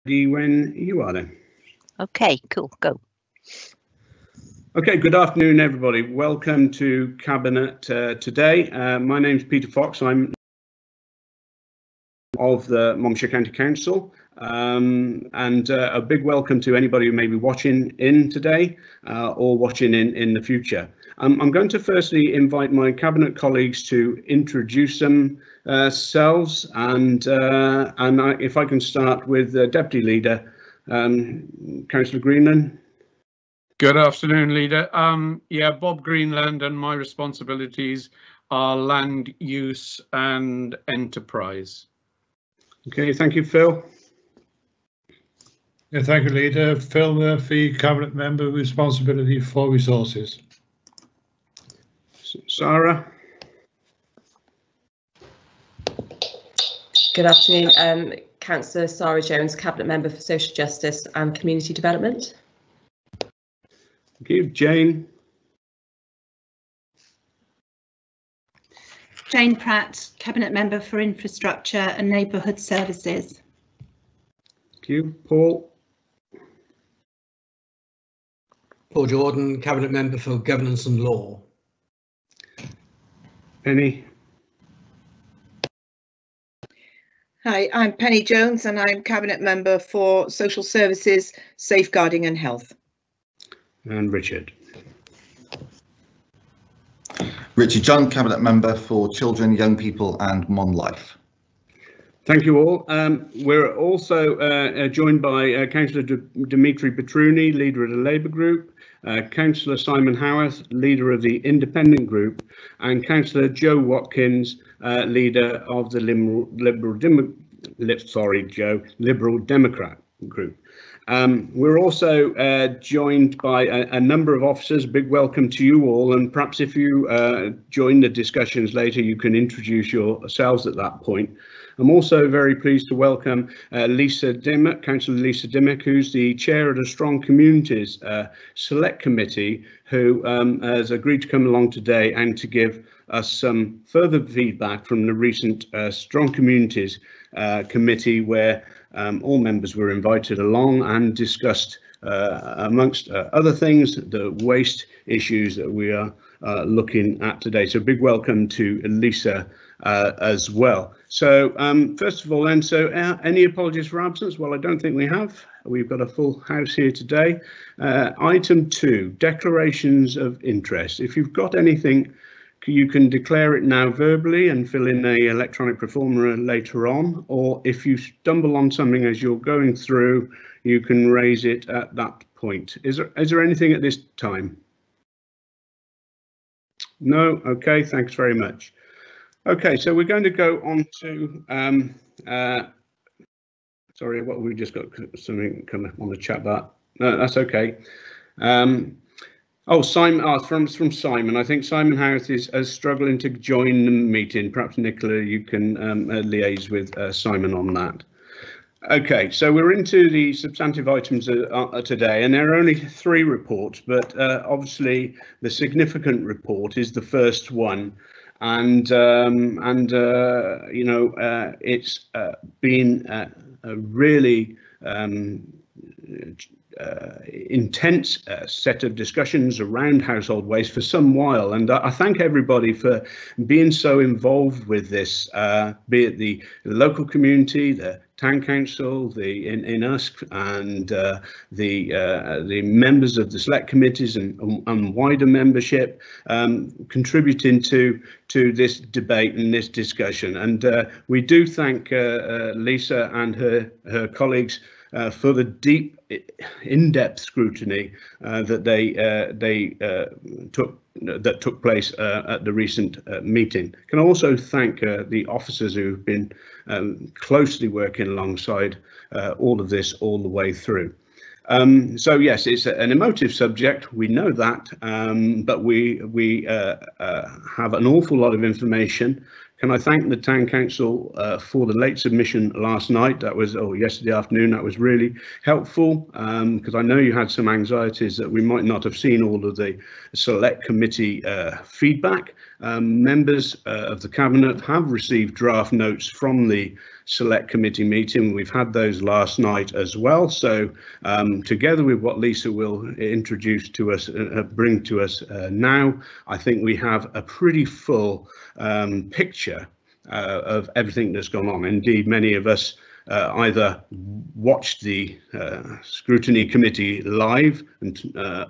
When you are then. Okay, cool, go. Okay, good afternoon, everybody. Welcome to Cabinet today. My name is Peter Fox. I'm of the Monmouthshire County Council, and a big welcome to anybody who may be watching in today or watching in the future. I'm going to firstly invite my Cabinet colleagues to introduce themselves, and if I can start with Deputy Leader, Councillor Greenland. Good afternoon, Leader. Bob Greenland, and my responsibilities are land use and enterprise. Okay, thank you, Phil. Yeah, thank you, Leader. Phil Murphy, Cabinet Member, responsibility for resources. Sarah. Good afternoon, Councillor Sarah Jones, Cabinet Member for Social Justice and Community Development. Thank you, Jane. Jane Pratt, Cabinet Member for Infrastructure and Neighbourhood Services. Thank you, Paul. Paul Jordan, Cabinet Member for Governance and Law. Penny. Hi, I'm Penny Jones and I'm Cabinet Member for Social Services, Safeguarding and Health. And Richard. Richard John, Cabinet Member for Children, Young People and Mon Life. Thank you all. We're also joined by Councillor Dimitri Petruni, Leader of the Labour Group, Councillor Simon Howarth, Leader of the Independent Group, and Councillor Joe Watkins, Leader of the Liberal Democrat Group. We're also joined by a number of officers. Big welcome to you all, and perhaps if you join the discussions later, you can introduce yourselves at that point. I'm also very pleased to welcome Lisa Dimmock, Councillor Lisa Dimmock, who's the chair of the Strong Communities Select Committee, who has agreed to come along today and to give us some further feedback from the recent Strong Communities Committee, where all members were invited along and discussed, amongst other things, the waste issues that we are looking at today. So big welcome to Lisa as well. So first of all then, any apologies for absence? Well, I don't think we have. We've got a full house here today. Item 2, declarations of interest. If you've got anything, you can declare it now verbally and fill in a electronic performer later on, or if you stumble on something as you're going through, you can raise it at that point. Is there anything at this time? No? Okay, thanks very much. Okay, so we're going to go on to, sorry, what we just got something come up on the chat bar. No, that's okay. Oh, Simon, from Simon. I think Simon Howarth is struggling to join the meeting. Perhaps Nicola, you can liaise with Simon on that. Okay, so we're into the substantive items today, and there are only 3 reports, but obviously the significant report is the first one, and you know, it's been a really intense set of discussions around household waste for some while, and I thank everybody for being so involved with this, be it the local community, the town council, in us, and the members of the select committees and wider membership, contributing to this debate and this discussion. And we do thank Lisa and her colleagues for the deep, in-depth scrutiny that took place at the recent meeting. Can also thank the officers who've been closely working alongside all of this all the way through. So yes, it's an emotive subject, we know that, but we have an awful lot of information Can I thank the Town Council for the late submission last night? That was, yesterday afternoon. That was really helpful because I know you had some anxieties that we might not have seen all of the select committee feedback. Members of the Cabinet have received draft notes from the select committee meeting. We've had those last night as well. So together with what Lisa will introduce to us, bring to us now, I think we have a pretty full picture of everything that's gone on. Indeed, many of us either watched the scrutiny committee live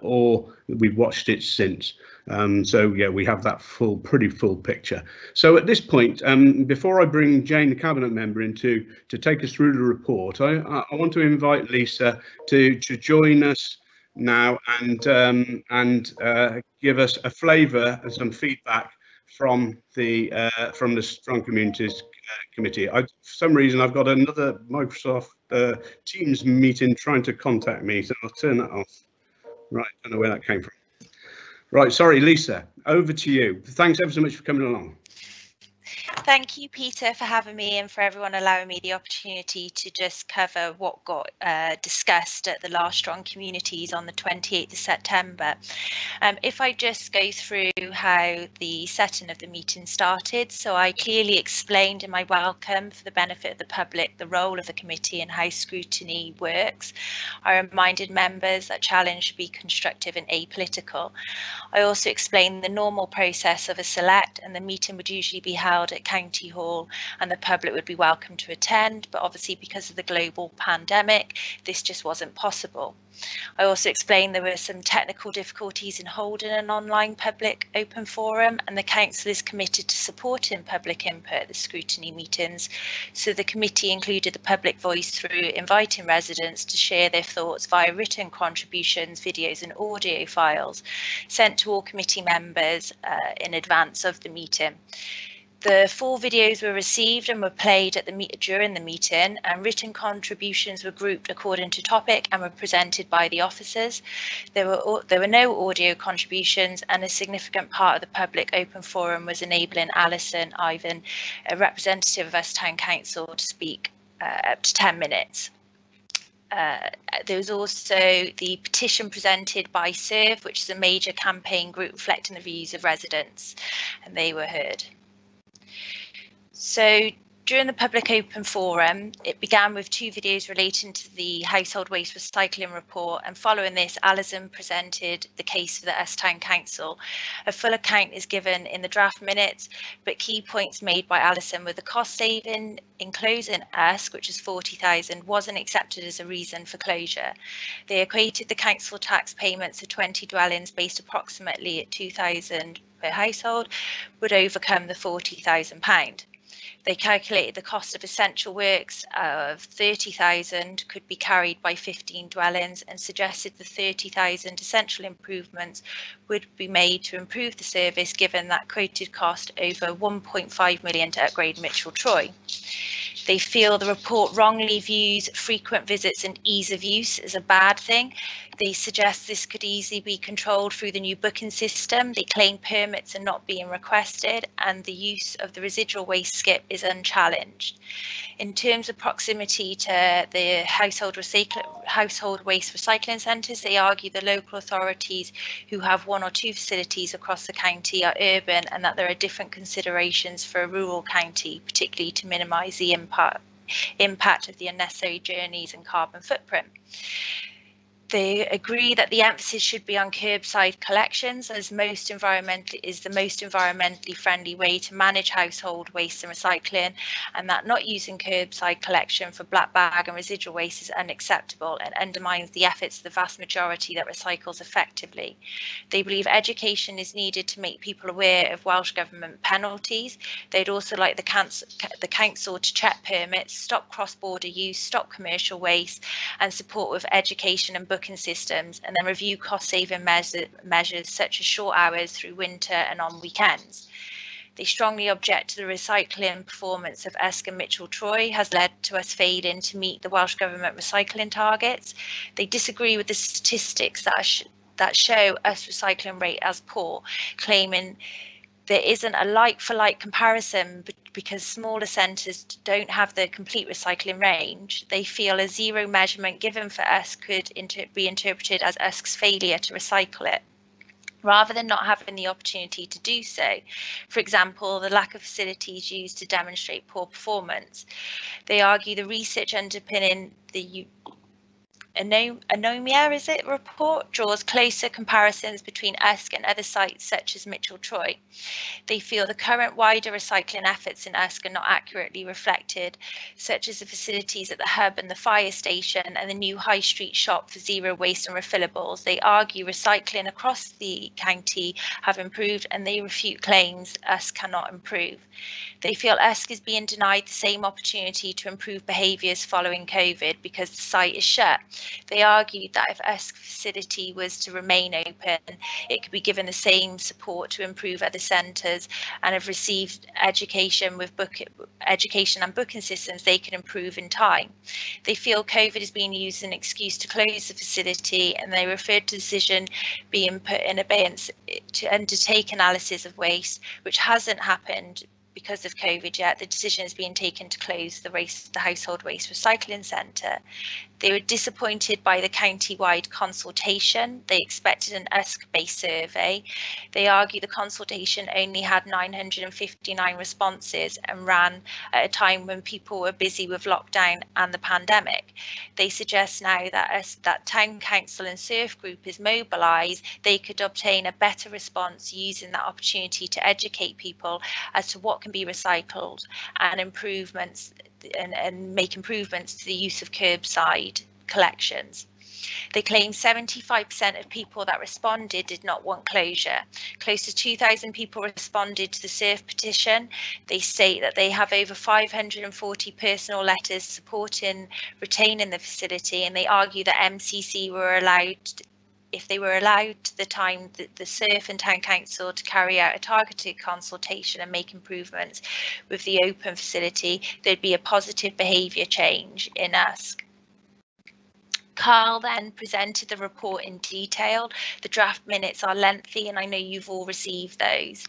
or we've watched it since. So yeah, we have that pretty full picture. So at this point, before I bring Jane, the Cabinet member, in to take us through the report, I want to invite Lisa to join us now and give us a flavour and some feedback from the Strong Communities Committee. For some reason, I've got another Microsoft Teams meeting trying to contact me, so I'll turn that off. Right, don't know where that came from. Right, sorry, Lisa, over to you. Thanks ever so much for coming along. Thank you, Peter, for having me and for everyone allowing me the opportunity to just cover what got discussed at the last Strong Communities on the 28th of September. If I just go through how the setting of the meeting started, so I clearly explained in my welcome for the benefit of the public the role of the committee and how scrutiny works. I reminded members that challenge should be constructive and apolitical. I also explained the normal process of a select, and the meeting would usually be held at County Hall and the public would be welcome to attend, but obviously because of the global pandemic this just wasn't possible. I also explained there were some technical difficulties in holding an online public open forum, and the council is committed to supporting public input at the scrutiny meetings, so the committee included the public voice through inviting residents to share their thoughts via written contributions, videos and audio files sent to all committee members in advance of the meeting. The 4 videos were received and were played at during the meeting, and written contributions were grouped according to topic and were presented by the officers. There were no audio contributions, and a significant part of the public open forum was enabling Alison Ivan, a representative of us Town Council, to speak up to 10 minutes. There was also the petition presented by SERVE, which is a major campaign group reflecting the views of residents, and they were heard. So during the public open forum, it began with 2 videos relating to the household waste recycling report, and following this, Alison presented the case for the Town Council. A full account is given in the draft minutes, but key points made by Alison were the cost saving in closing which is 40,000, wasn't accepted as a reason for closure. They equated the council tax payments of 20 dwellings based approximately at 2,000 per household would overcome the £40,000. They calculated the cost of essential works of 30,000 could be carried by 15 dwellings, and suggested the 30,000 essential improvements would be made to improve the service, given that quoted cost over 1.5 million to upgrade Mitchell Troy. They feel the report wrongly views frequent visits and ease of use as a bad thing. They suggest this could easily be controlled through the new booking system. They claim permits are not being requested, and the use of the residual waste skip is unchallenged. In terms of proximity to the household waste recycling centres, they argue the local authorities who have 1 or 2 facilities across the county are urban, and that there are different considerations for a rural county, particularly to minimise the impact of the unnecessary journeys and carbon footprint. They agree that the emphasis should be on curbside collections, as the most environmentally friendly way to manage household waste and recycling, and that not using curbside collection for black bag and residual waste is unacceptable and undermines the efforts of the vast majority that recycles effectively. They believe education is needed to make people aware of Welsh Government penalties. They'd also like the council to check permits, stop cross-border use, stop commercial waste, and support with education and booking systems, and then review cost-saving measures such as short hours through winter and on weekends. They strongly object to the recycling performance of Usk and Mitchell Troy has led to us failing to meet the Welsh Government recycling targets. They disagree with the statistics that show Usk recycling rate as poor, claiming there isn't a like-for-like comparison because smaller centres don't have the complete recycling range, they feel a zero measurement given for Usk could be interpreted as Usk's failure to recycle it, rather than not having the opportunity to do so. For example, the lack of facilities used to demonstrate poor performance. They argue the research underpinning the Anomia report draws closer comparisons between Usk and other sites such as Mitchell-Troy. They feel the current wider recycling efforts in Usk are not accurately reflected, such as the facilities at the hub and the fire station and the new high street shop for zero waste and refillables. They argue recycling across the county have improved, and they refute claims Usk cannot improve. They feel Usk is being denied the same opportunity to improve behaviours following COVID because the site is shut. They argued that if Usk facility was to remain open, it could be given the same support to improve other centres, and have received education and booking systems they can improve in time. They feel COVID is being used as an excuse to close the facility, and they referred to the decision being put in abeyance to undertake analysis of waste, which hasn't happened because of COVID yet. The decision is being taken to close the household waste recycling centre. They were disappointed by the county-wide consultation. They expected an Usk-based survey. They argue the consultation only had 959 responses and ran at a time when people were busy with lockdown and the pandemic. They suggest now that Town Council and Surf Group is mobilised, they could obtain a better response using that opportunity to educate people as to what can be recycled and make improvements to the use of curbside collections. They claim 75% of people that responded did not want closure. Close to 2,000 people responded to the Surf petition. They state that they have over 540 personal letters supporting retaining the facility, and they argue that MCC were allowed, if they were allowed the time that the Surf and Town Council to carry out a targeted consultation and make improvements with the open facility, there'd be a positive behaviour change in Usk. Carl then presented the report in detail. The draft minutes are lengthy, and I know you've all received those.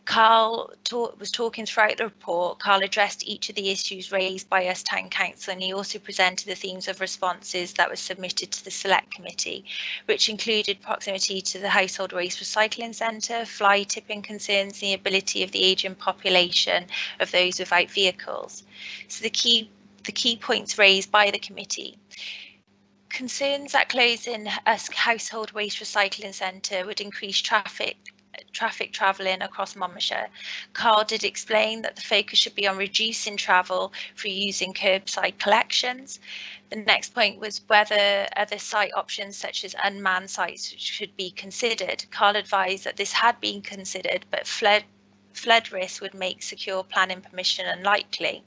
Carl was talking throughout the report. Carl addressed each of the issues raised by Usk Town Council, and he also presented the themes of responses that were submitted to the Select Committee, which included proximity to the household waste recycling centre, fly tipping concerns, and the ability of the ageing population of those without vehicles. So the key points raised by the committee. Concerns that closing Usk household waste recycling centre would increase traffic travelling across Monmouthshire. Carl did explain that the focus should be on reducing travel through using curbside collections. The next point was whether other site options such as unmanned sites should be considered. Carl advised that this had been considered, but flood risk would make secure planning permission unlikely.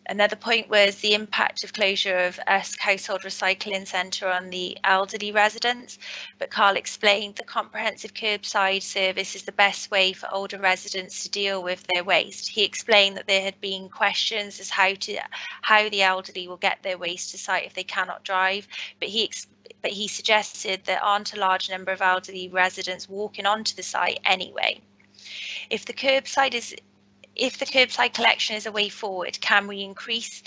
Another point was the impact of closure of Usk household recycling centre on the elderly residents, but Carl explained the comprehensive curbside service is the best way for older residents to deal with their waste. He explained that there had been questions as how the elderly will get their waste to site if they cannot drive, but he suggested there aren't a large number of elderly residents walking onto the site anyway. If the curbside collection is a way forward, can we increase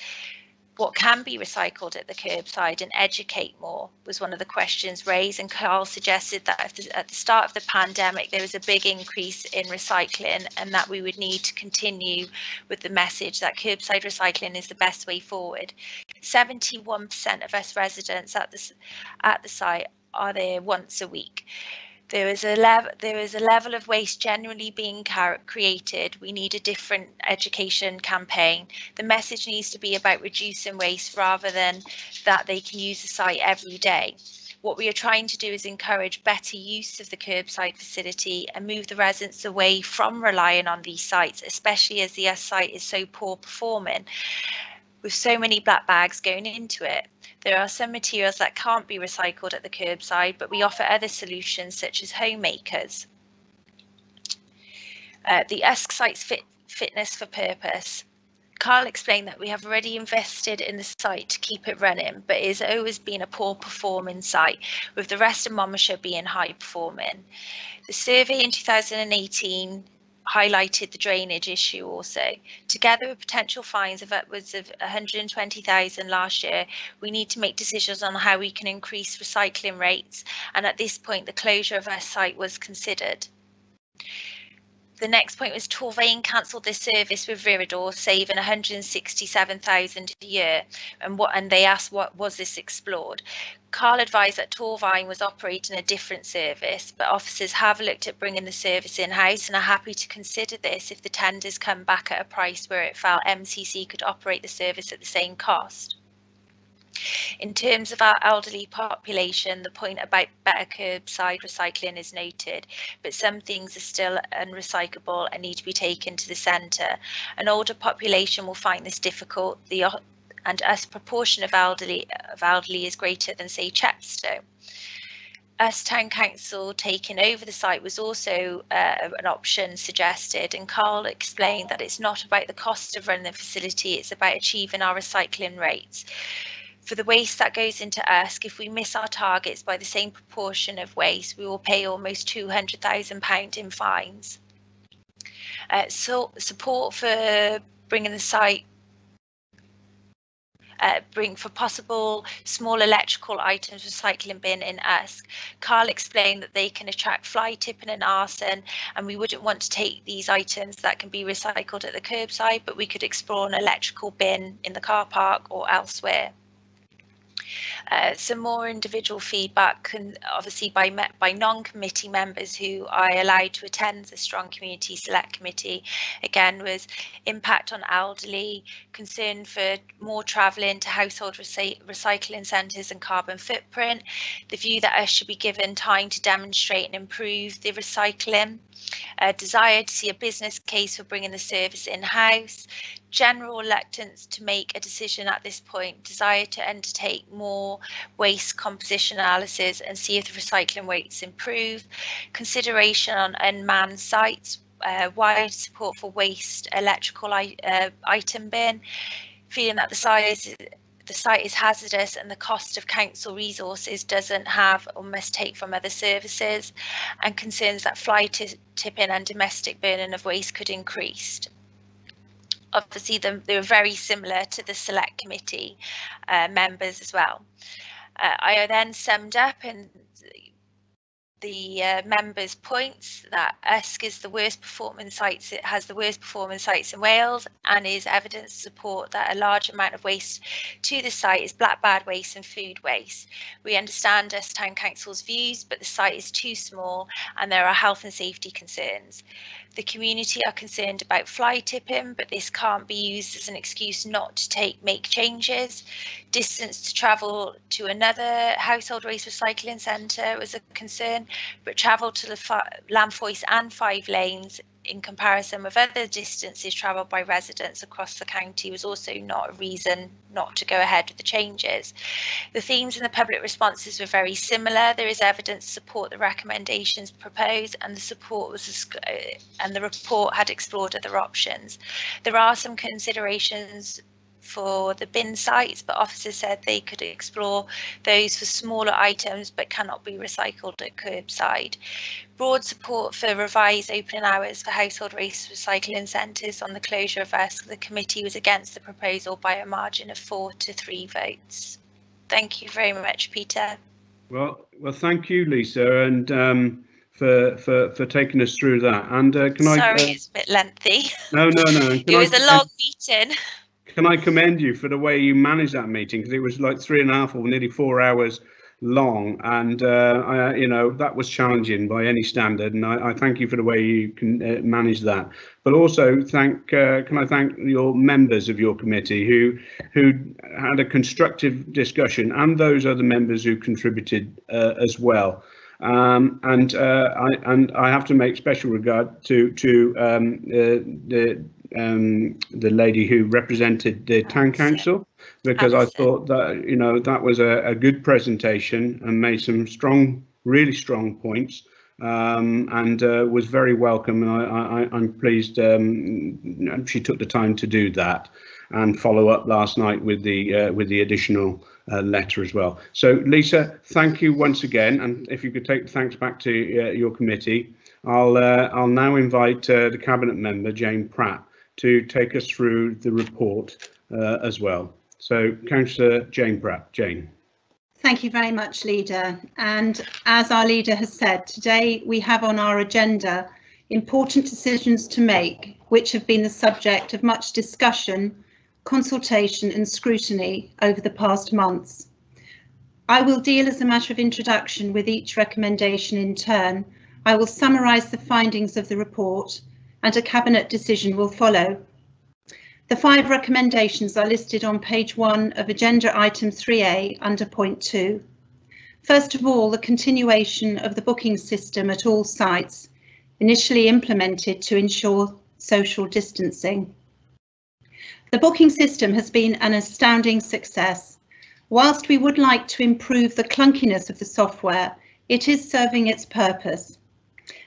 what can be recycled at the curbside and educate more, was one of the questions raised. And Carl suggested that at the start of the pandemic, there was a big increase in recycling, and that we would need to continue with the message that curbside recycling is the best way forward. 71% of us residents at the site are there once a week. There is a level of waste generally being created. We need a different education campaign. The message needs to be about reducing waste rather than that they can use the site every day. What we are trying to do is encourage better use of the curbside facility and move the residents away from relying on these sites, especially as the site is so poor performing, with so many black bags going into it. There are some materials that can't be recycled at the curbside, but we offer other solutions such as homemakers. The Usk site's fitness for purpose. Carl explained that we have already invested in the site to keep it running, but it has always been a poor performing site, with the rest of Monmouthshire being high performing. The survey in 2018 highlighted the drainage issue also. Together with potential fines of upwards of 120,000 last year, we need to make decisions on how we can increase recycling rates, and at this point the closure of our site was considered. The next point was Torvain cancelled this service with Viridor, saving 167,000 a year, and they asked what was this explored. Carl advised that Torvain was operating a different service, but officers have looked at bringing the service in-house and are happy to consider this if the tenders come back at a price where it felt MCC could operate the service at the same cost. In terms of our elderly population, the point about better curbside recycling is noted, but some things are still unrecyclable and need to be taken to the centre. An older population will find this difficult, and us proportion of elderly is greater than, say, Chepstow. Us Town Council taking over the site was also an option suggested, and Carl explained that it's not about the cost of running the facility, it's about achieving our recycling rates. For the waste that goes into Usk, if we miss our targets by the same proportion of waste, we will pay almost £200,000 in fines. So support for bringing the site, for possible small electrical items recycling bin in Usk. Carl explained that they can attract fly tipping and arson, and we wouldn't want to take these items that can be recycled at the curbside, but we could explore an electrical bin in the car park or elsewhere. Some more individual feedback, obviously by non-committee members who I allowed to attend the Strong Community Select Committee, again, was impact on elderly, concern for more travelling to household recycling centres and carbon footprint, the view that us should be given time to demonstrate and improve the recycling, desire to see a business case for bringing the service in-house, general reluctance to make a decision at this point, desire to undertake more waste composition analysis and see if the recycling rates improve, consideration on unmanned sites, wide support for waste electrical item bin, feeling that the site is hazardous and the cost of council resources doesn't have or must take from other services, and concerns that fly tipping and domestic burning of waste could increase. Obviously, they were very similar to the select committee members as well. I then summed up in the members' points that Usk is the worst performing sites. It has the worst performing sites in Wales, and is evidence to support that a large amount of waste to the site is black bag waste and food waste. We understand Usk Town Council's views, but the site is too small and there are health and safety concerns. The community are concerned about fly tipping, but this can't be used as an excuse not to make changes. Distance to travel to another household waste recycling centre was a concern, but travel to the Lamfoyce and 5 lanes in comparison with other distances travelled by residents across the county was also not a reason not to go ahead with the changes. The themes in the public responses were very similar. There is evidence to support the recommendations proposed, and the report had explored other options. There are some considerations for the bin sites, but officers said they could explore those for smaller items but cannot be recycled at curbside. Broad support for revised opening hours for household waste recycling centres on the closure of Usk. The committee was against the proposal by a margin of 4 to 3 votes. Thank you very much, Peter. Well, thank you, Lisa, and for taking us through that. And Sorry, it's a bit lengthy. No. It was a long meeting. Can I commend you for the way you managed that meeting, because it was like 3.5 or nearly 4 hours long, and that was challenging by any standard, and I thank you for the way you can manage that. But also can I thank your members of your committee who had a constructive discussion, and those other members who contributed as well. And I have to make special regard to the lady who represented the town council, because I thought that that was a good presentation and made some really strong points, and was very welcome. And I'm pleased she took the time to do that and follow up last night with the additional letter as well. So Lisa, thank you once again, and if you could take the thanks back to your committee. I'll now invite the Cabinet Member, Jane Pratt, to take us through the report as well. So, Councillor Jane Pratt. Jane. Thank you very much, Leader. And as our Leader has said, today we have on our agenda important decisions to make, which have been the subject of much discussion, consultation and scrutiny over the past months. I will deal as a matter of introduction with each recommendation in turn. I will summarise the findings of the report and a Cabinet decision will follow. The 5 recommendations are listed on page 1 of agenda item 3A under point 2. First of all, the continuation of the booking system at all sites, initially implemented to ensure social distancing. The booking system has been an astounding success. Whilst we would like to improve the clunkiness of the software, it is serving its purpose.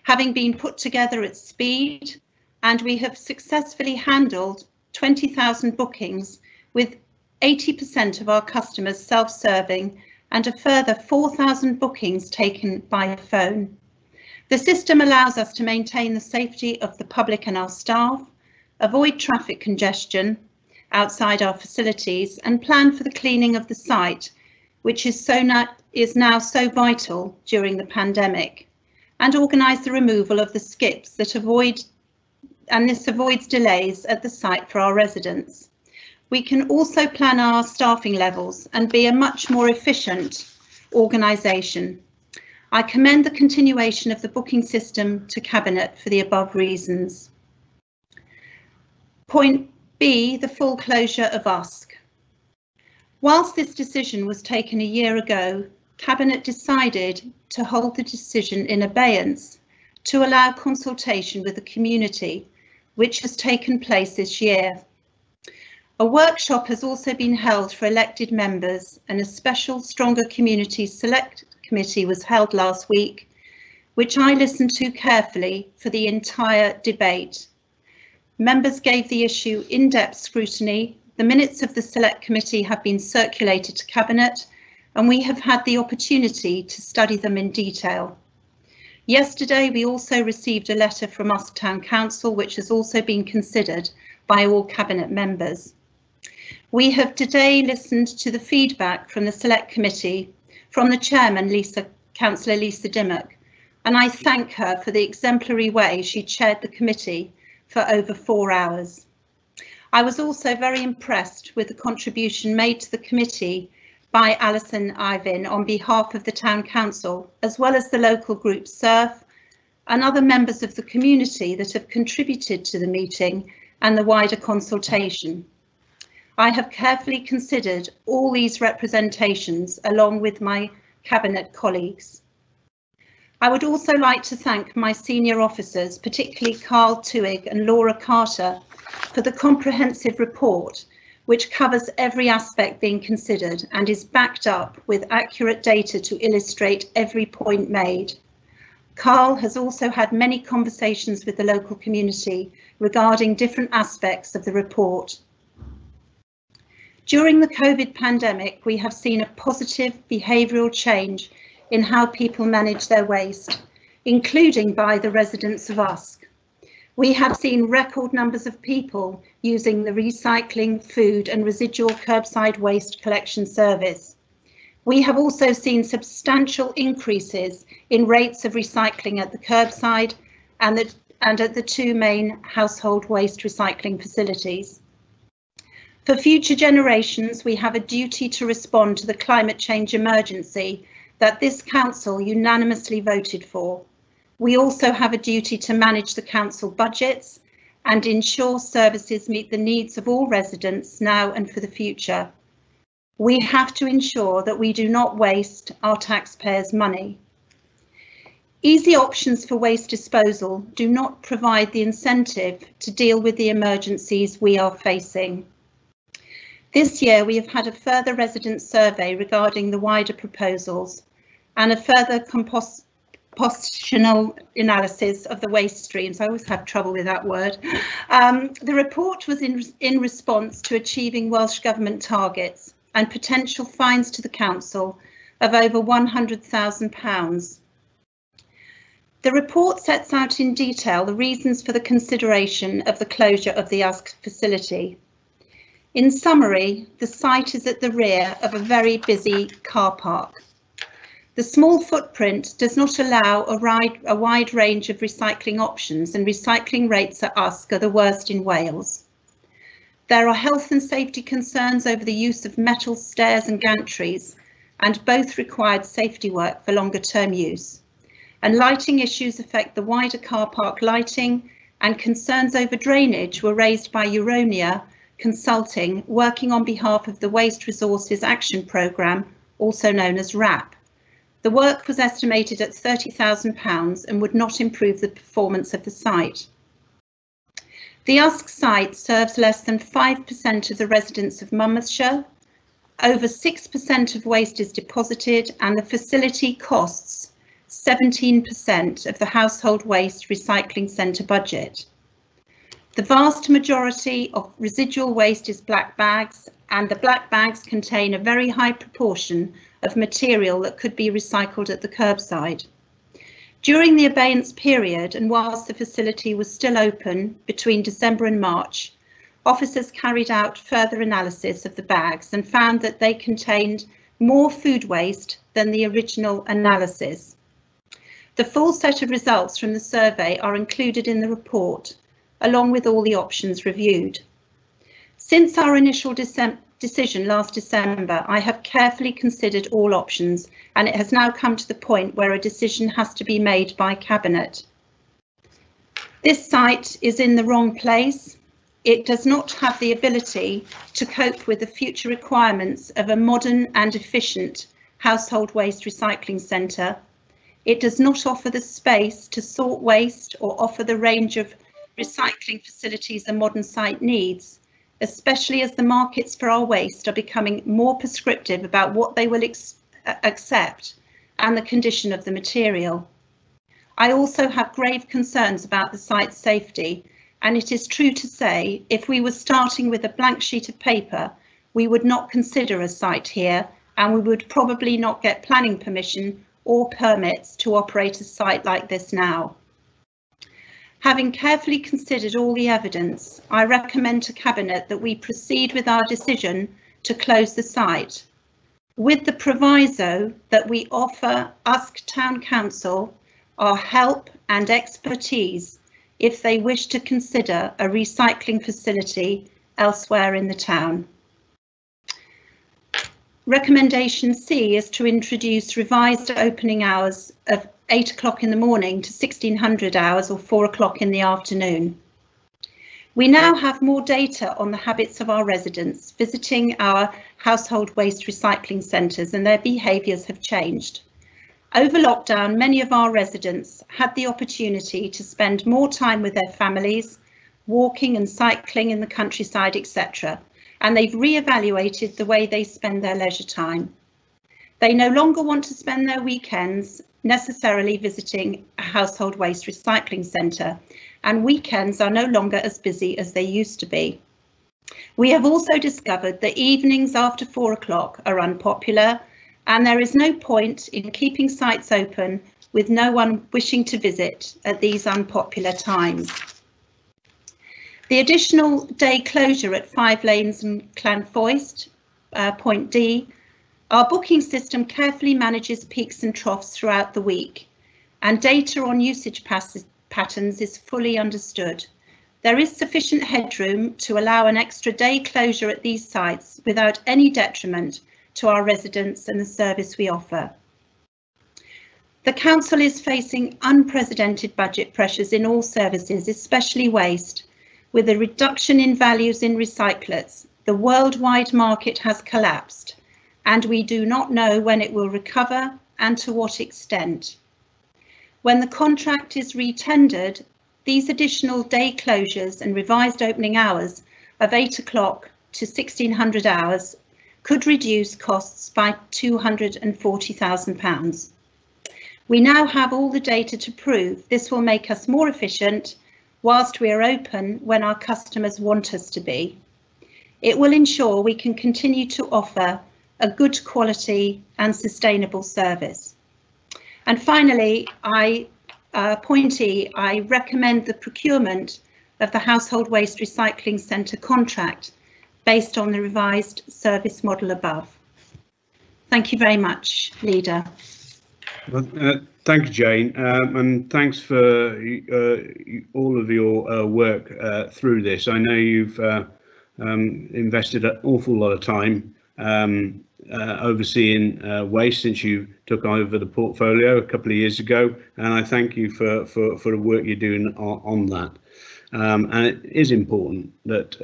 Having been put together at speed, and we have successfully handled 20,000 bookings with 80% of our customers self-serving and a further 4,000 bookings taken by phone. The system allows us to maintain the safety of the public and our staff, avoid traffic congestion outside our facilities and plan for the cleaning of the site, which is now so vital during the pandemic, and organise the removal of the skips that this avoids delays at the site for our residents. We can also plan our staffing levels and be a much more efficient organisation. I commend the continuation of the booking system to Cabinet for the above reasons. Point B, the full closure of Usk. Whilst this decision was taken a year ago, Cabinet decided to hold the decision in abeyance to allow consultation with the community, which has taken place this year. A workshop has also been held for elected members and a special Stronger Communities Select Committee was held last week, which I listened to carefully for the entire debate. Members gave the issue in-depth scrutiny. The minutes of the Select Committee have been circulated to Cabinet and we have had the opportunity to study them in detail. Yesterday, we also received a letter from Usk Town Council, which has also been considered by all Cabinet members. We have today listened to the feedback from the Select Committee from the Chairman, Councillor Lisa Dimmock, and I thank her for the exemplary way she chaired the committee for over 4 hours. I was also very impressed with the contribution made to the committee by Alison Ivin on behalf of the Town Council, as well as the local group SURF and other members of the community that have contributed to the meeting and the wider consultation. I have carefully considered all these representations along with my Cabinet colleagues. I would also like to thank my senior officers, particularly Carl Tuig and Laura Carter, for the comprehensive report which covers every aspect being considered and is backed up with accurate data to illustrate every point made. Carl has also had many conversations with the local community regarding different aspects of the report. During the COVID pandemic, we have seen a positive behavioural change in how people manage their waste, including by the residents of Usk. We have seen record numbers of people using the recycling, food and residual curbside waste collection service. We have also seen substantial increases in rates of recycling at the curbside and at the 2 main household waste recycling facilities. For future generations, we have a duty to respond to the climate change emergency that this council unanimously voted for. We also have a duty to manage the council budgets and ensure services meet the needs of all residents now and for the future. We have to ensure that we do not waste our taxpayers' money. Easy options for waste disposal do not provide the incentive to deal with the emergencies we are facing. This year, we have had a further resident survey regarding the wider proposals and a further compositional analysis of the waste streams. I always have trouble with that word. The report was in response to achieving Welsh Government targets and potential fines to the council of over £100,000. The report sets out in detail the reasons for the consideration of the closure of the Usk facility. In summary, the site is at the rear of a very busy car park. The small footprint does not allow a wide range of recycling options, and recycling rates at Usk are the worst in Wales. There are health and safety concerns over the use of metal stairs and gantries, and both required safety work for longer term use. And lighting issues affect the wider car park lighting, and concerns over drainage were raised by Euronia Consulting, working on behalf of the Waste Resources Action Programme, also known as RAP. The work was estimated at £30,000 and would not improve the performance of the site. The Usk site serves less than 5% of the residents of Monmouthshire. Over 6% of waste is deposited, and the facility costs 17% of the household waste recycling centre budget. The vast majority of residual waste is black bags, and the black bags contain a very high proportion of material that could be recycled at the curbside. During the abeyance period, and whilst the facility was still open between December and March, officers carried out further analysis of the bags and found that they contained more food waste than the original analysis. The full set of results from the survey are included in the report, along with all the options reviewed. Since our initial decision last December, I have carefully considered all options, and it has now come to the point where a decision has to be made by Cabinet. This site is in the wrong place. It does not have the ability to cope with the future requirements of a modern and efficient household waste recycling centre. It does not offer the space to sort waste or offer the range of recycling facilities a modern site needs, especially as the markets for our waste are becoming more prescriptive about what they will accept and the condition of the material. I also have grave concerns about the site's safety, and it is true to say if we were starting with a blank sheet of paper, we would not consider a site here, and we would probably not get planning permission or permits to operate a site like this now. Having carefully considered all the evidence, I recommend to Cabinet that we proceed with our decision to close the site, with the proviso that we offer Usk Town Council our help and expertise if they wish to consider a recycling facility elsewhere in the town. Recommendation C is to introduce revised opening hours of 8 o'clock in the morning to 1600 hours or 4 o'clock in the afternoon. We now have more data on the habits of our residents visiting our household waste recycling centres, and their behaviours have changed. Over lockdown, many of our residents had the opportunity to spend more time with their families, walking and cycling in the countryside, etc. And they've re-evaluated the way they spend their leisure time. They no longer want to spend their weekends necessarily visiting a household waste recycling centre, and weekends are no longer as busy as they used to be. We have also discovered that evenings after 4 o'clock are unpopular, and there is no point in keeping sites open with no one wishing to visit at these unpopular times. The additional day closure at 5 Lanes and Llanfoist, point D, our booking system carefully manages peaks and troughs throughout the week, and data on usage patterns is fully understood. There is sufficient headroom to allow an extra day closure at these sites without any detriment to our residents and the service we offer. The Council is facing unprecedented budget pressures in all services, especially waste. With a reduction in values in recyclates, the worldwide market has collapsed, and we do not know when it will recover and to what extent. When the contract is re-tendered, these additional day closures and revised opening hours of 8 o'clock to 1600 hours could reduce costs by £240,000. We now have all the data to prove this will make us more efficient whilst we are open when our customers want us to be. It will ensure we can continue to offer a good quality and sustainable service. And finally, I appointee, I recommend the procurement of the Household Waste Recycling Centre contract based on the revised service model above. Thank you very much, Leader. Well, thank you, Jane, and thanks for all of your work through this. I know you've invested an awful lot of time overseeing waste since you took over the portfolio a couple of years ago, and I thank you for the work you're doing on that. And it is important that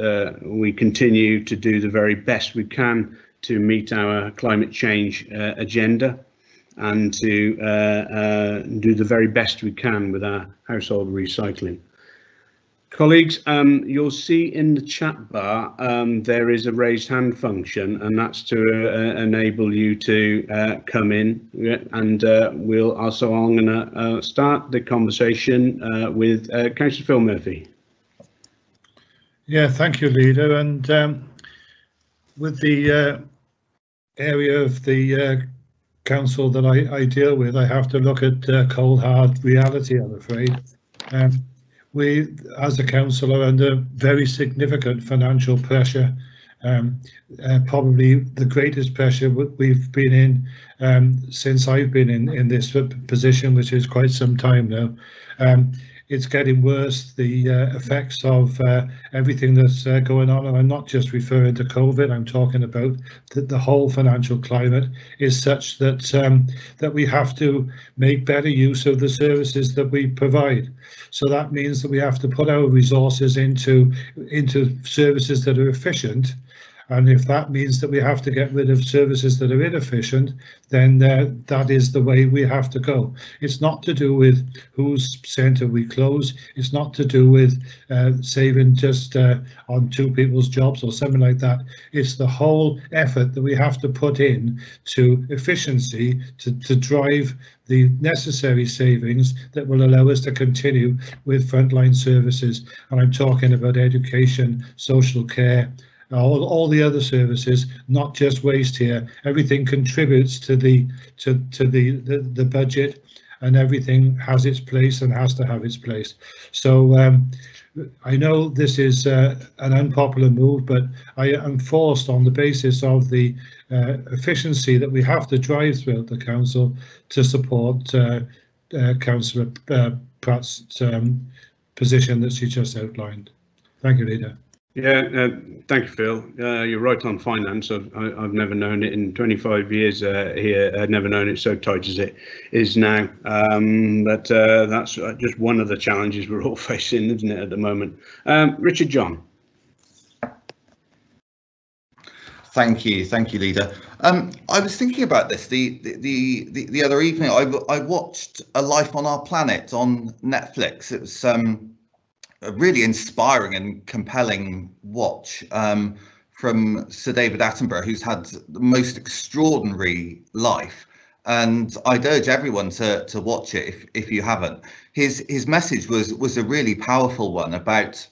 we continue to do the very best we can to meet our climate change agenda, and to do the very best we can with our household recycling. Colleagues, you'll see in the chat bar there is a raised hand function, and that's to enable you to come in, and so I'm going to start the conversation with Councillor Phil Murphy. Yeah, thank you, Leader. And with the area of the council that I deal with, I have to look at cold hard reality, I'm afraid. We, as a council, are under very significant financial pressure, probably the greatest pressure we've been in since I've been in this position, which is quite some time now. It's getting worse, the effects of everything that's going on, and I'm not just referring to COVID, I'm talking about the whole financial climate is such that that we have to make better use of the services that we provide. So that means that we have to put our resources into services that are efficient. And if that means that we have to get rid of services that are inefficient, then that is the way we have to go. It's not to do with whose centre we close. It's not to do with saving just on two people's jobs or something like that. It's the whole effort that we have to put in to efficiency to drive the necessary savings that will allow us to continue with frontline services. And I'm talking about education, social care, all the other services, not just waste here. Everything contributes to the budget, and everything has its place and has to have its place. So I know this is an unpopular move, but I am forced, on the basis of the efficiency that we have to drive throughout the council, to support Councillor Pratt's position that she just outlined. Thank you, Leader. Yeah, thank you, Phil. You're right on finance. I've never known it in 25 years here. I've never known it so tight as it is now. But that's just one of the challenges we're all facing, isn't it, at the moment? Richard John. Thank you, Leader. I was thinking about this the other evening. I watched A Life on Our Planet on Netflix. It was a really inspiring and compelling watch from Sir David Attenborough, who's had the most extraordinary life, and I'd urge everyone to watch it if you haven't. His message was a really powerful one about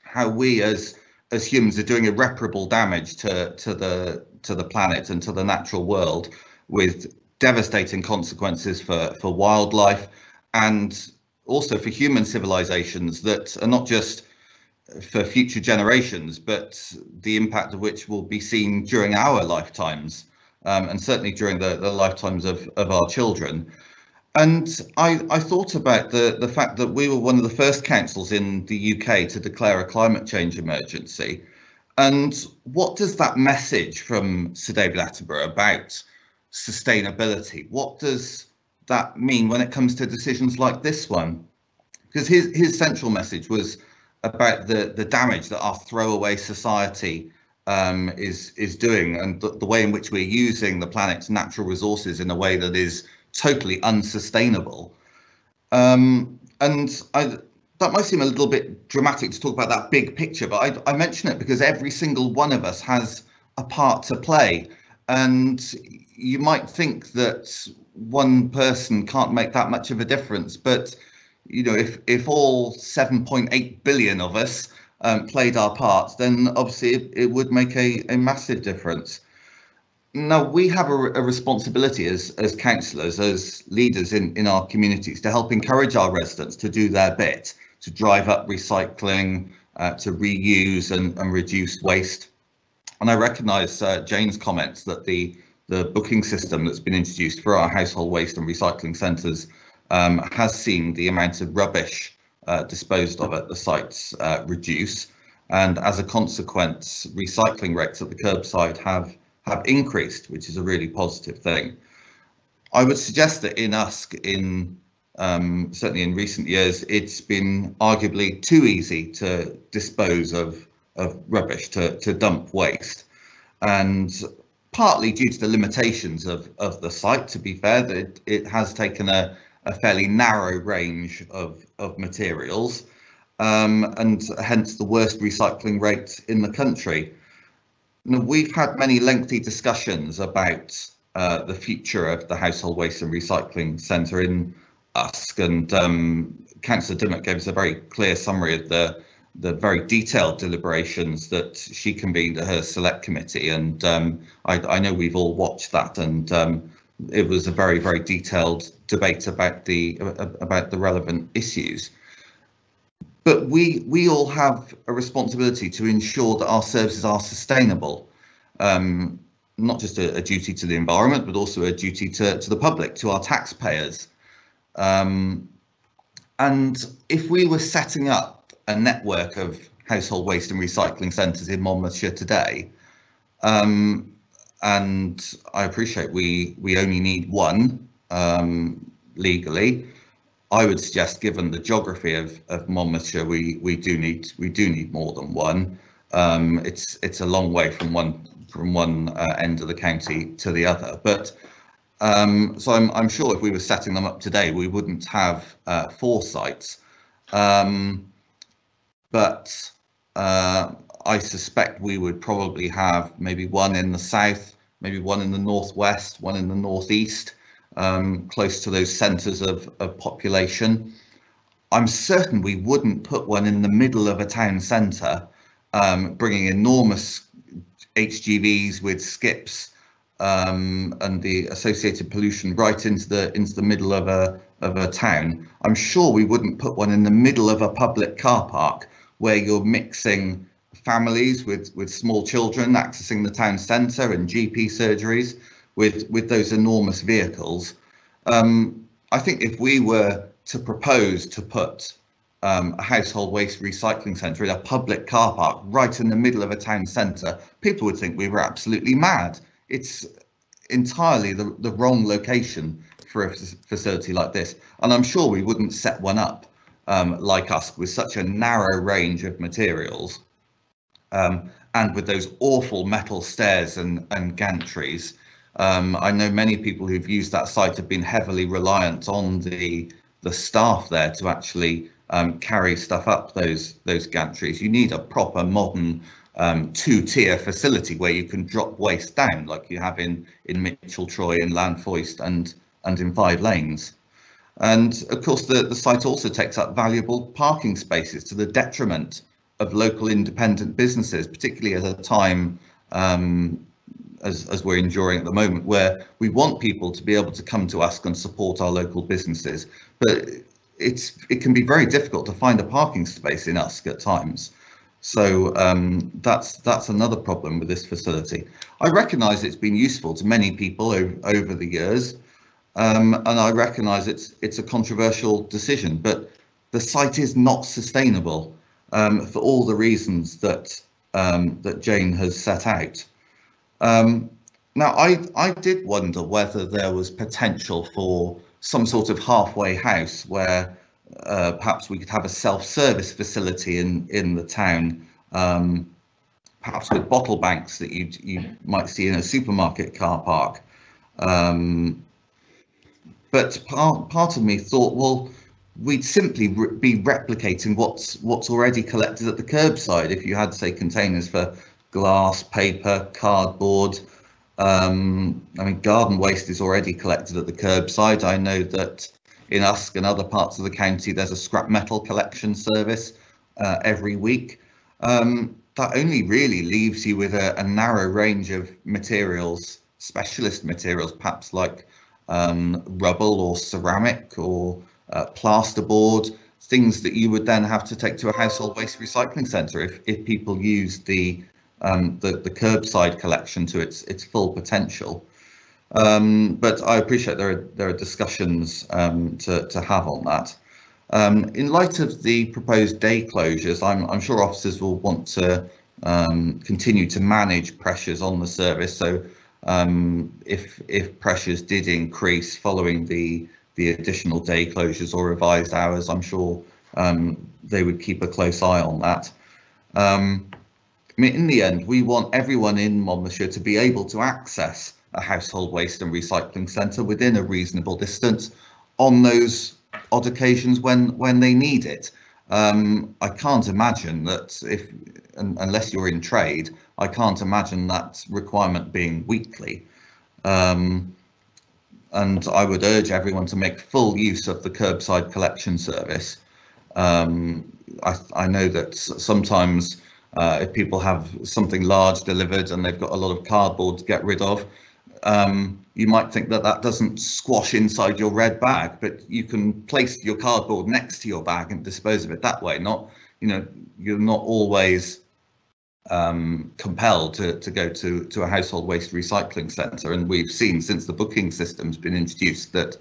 how we as humans are doing irreparable damage to the planet and to the natural world, with devastating consequences for wildlife, and also for human civilizations that are not just for future generations, but the impact of which will be seen during our lifetimes, and certainly during the lifetimes of our children. And I thought about the fact that we were one of the first councils in the UK to declare a climate change emergency. And what does that message from Sir David Attenborough about sustainability, what does that mean when it comes to decisions like this one? Because his central message was about the damage that our throwaway society is doing, and the way in which we're using the planet's natural resources in a way that is totally unsustainable. That might seem a little bit dramatic to talk about that big picture, but I mention it because every single one of us has a part to play. And you might think that one person can't make that much of a difference, but you know, if all 7.8 billion of us played our parts, then obviously it would make a massive difference. Now, we have a responsibility as councillors, as leaders in our communities, to help encourage our residents to do their bit, to drive up recycling, to reuse and reduce waste. And I recognise Jane's comments that the booking system that's been introduced for our household waste and recycling centres has seen the amount of rubbish disposed of at the sites reduce. And as a consequence, recycling rates at the curbside have increased, which is a really positive thing. I would suggest that in Usk, certainly in recent years, it's been arguably too easy to dispose of rubbish, to dump waste, and partly due to the limitations of the site. To be fair, that it has taken a fairly narrow range of materials, and hence the worst recycling rate in the country. Now, we've had many lengthy discussions about the future of the household waste and recycling centre in Usk, and Councillor Dimmock gave us a very clear summary of the very detailed deliberations that she convened at her select committee, and I know we've all watched that, and it was a very, very detailed debate about the relevant issues. But we all have a responsibility to ensure that our services are sustainable, not just a duty to the environment, but also a duty to the public, to our taxpayers. And if we were setting up a network of household waste and recycling centres in Monmouthshire today, and I appreciate we only need one legally, I would suggest, given the geography of Monmouthshire, we do need more than one. It's a long way from one end of the county to the other, but so I'm sure if we were setting them up today, we wouldn't have 4 sites. But I suspect we would probably have maybe one in the south, maybe one in the northwest, one in the northeast, close to those centres of population. I'm certain we wouldn't put one in the middle of a town centre, bringing enormous HGVs with skips and the associated pollution right into the middle of a town. I'm sure we wouldn't put one in the middle of a public car park where you're mixing families with small children accessing the town centre and GP surgeries with those enormous vehicles. I think if we were to propose to put a household waste recycling centre in a public car park right in the middle of a town centre, people would think we were absolutely mad. It's entirely the wrong location for a facility like this, and I'm sure we wouldn't set one up like Usk with such a narrow range of materials, and with those awful metal stairs and gantries. I know many people who've used that site have been heavily reliant on the staff there to actually carry stuff up those gantries. You need a proper modern 2-tier facility where you can drop waste down, like you have in Mitchell-Troy, in Llanfoist and in 5 Lanes. And of course the site also takes up valuable parking spaces to the detriment of local independent businesses, particularly at a time as we're enduring at the moment, where we want people to be able to come to Usk and support our local businesses, but it can be very difficult to find a parking space in Usk at times. So that's another problem with this facility. I recognise it's been useful to many people over the years, and I recognise it's a controversial decision, but the site is not sustainable for all the reasons that Jane has set out. Now, I did wonder whether there was potential for some sort of halfway house where perhaps we could have a self-service facility in the town, perhaps with bottle banks that you might see in a supermarket car park. But part of me thought, well, we'd simply be replicating what's already collected at the curbside. If you had, say, containers for glass, paper, cardboard. I mean, garden waste is already collected at the curbside. I know that in Usk and other parts of the county, there's a scrap metal collection service every week. That only really leaves you with a narrow range of materials specialist materials, perhaps like rubble or ceramic or plasterboard, things that you would then have to take to a household waste recycling centre if people use the curbside collection to its full potential. But I appreciate there are discussions to have on that. In light of the proposed day closures, I'm sure officers will want to continue to manage pressures on the service. So if pressures did increase following the additional day closures or revised hours, I'm sure they would keep a close eye on that. I mean, in the end, we want everyone in Monmouthshire to be able to access a household waste and recycling centre within a reasonable distance on those odd occasions when they need it. I can't imagine that unless you're in trade, I can't imagine that requirement being weekly. And I would urge everyone to make full use of the curbside collection service. I know that sometimes if people have something large delivered and they've got a lot of cardboard to get rid of, you might think that doesn't squash inside your red bag, but you can place your cardboard next to your bag and dispose of it that way. You're not always compelled to go to a household waste recycling centre, and we've seen since the booking system's been introduced that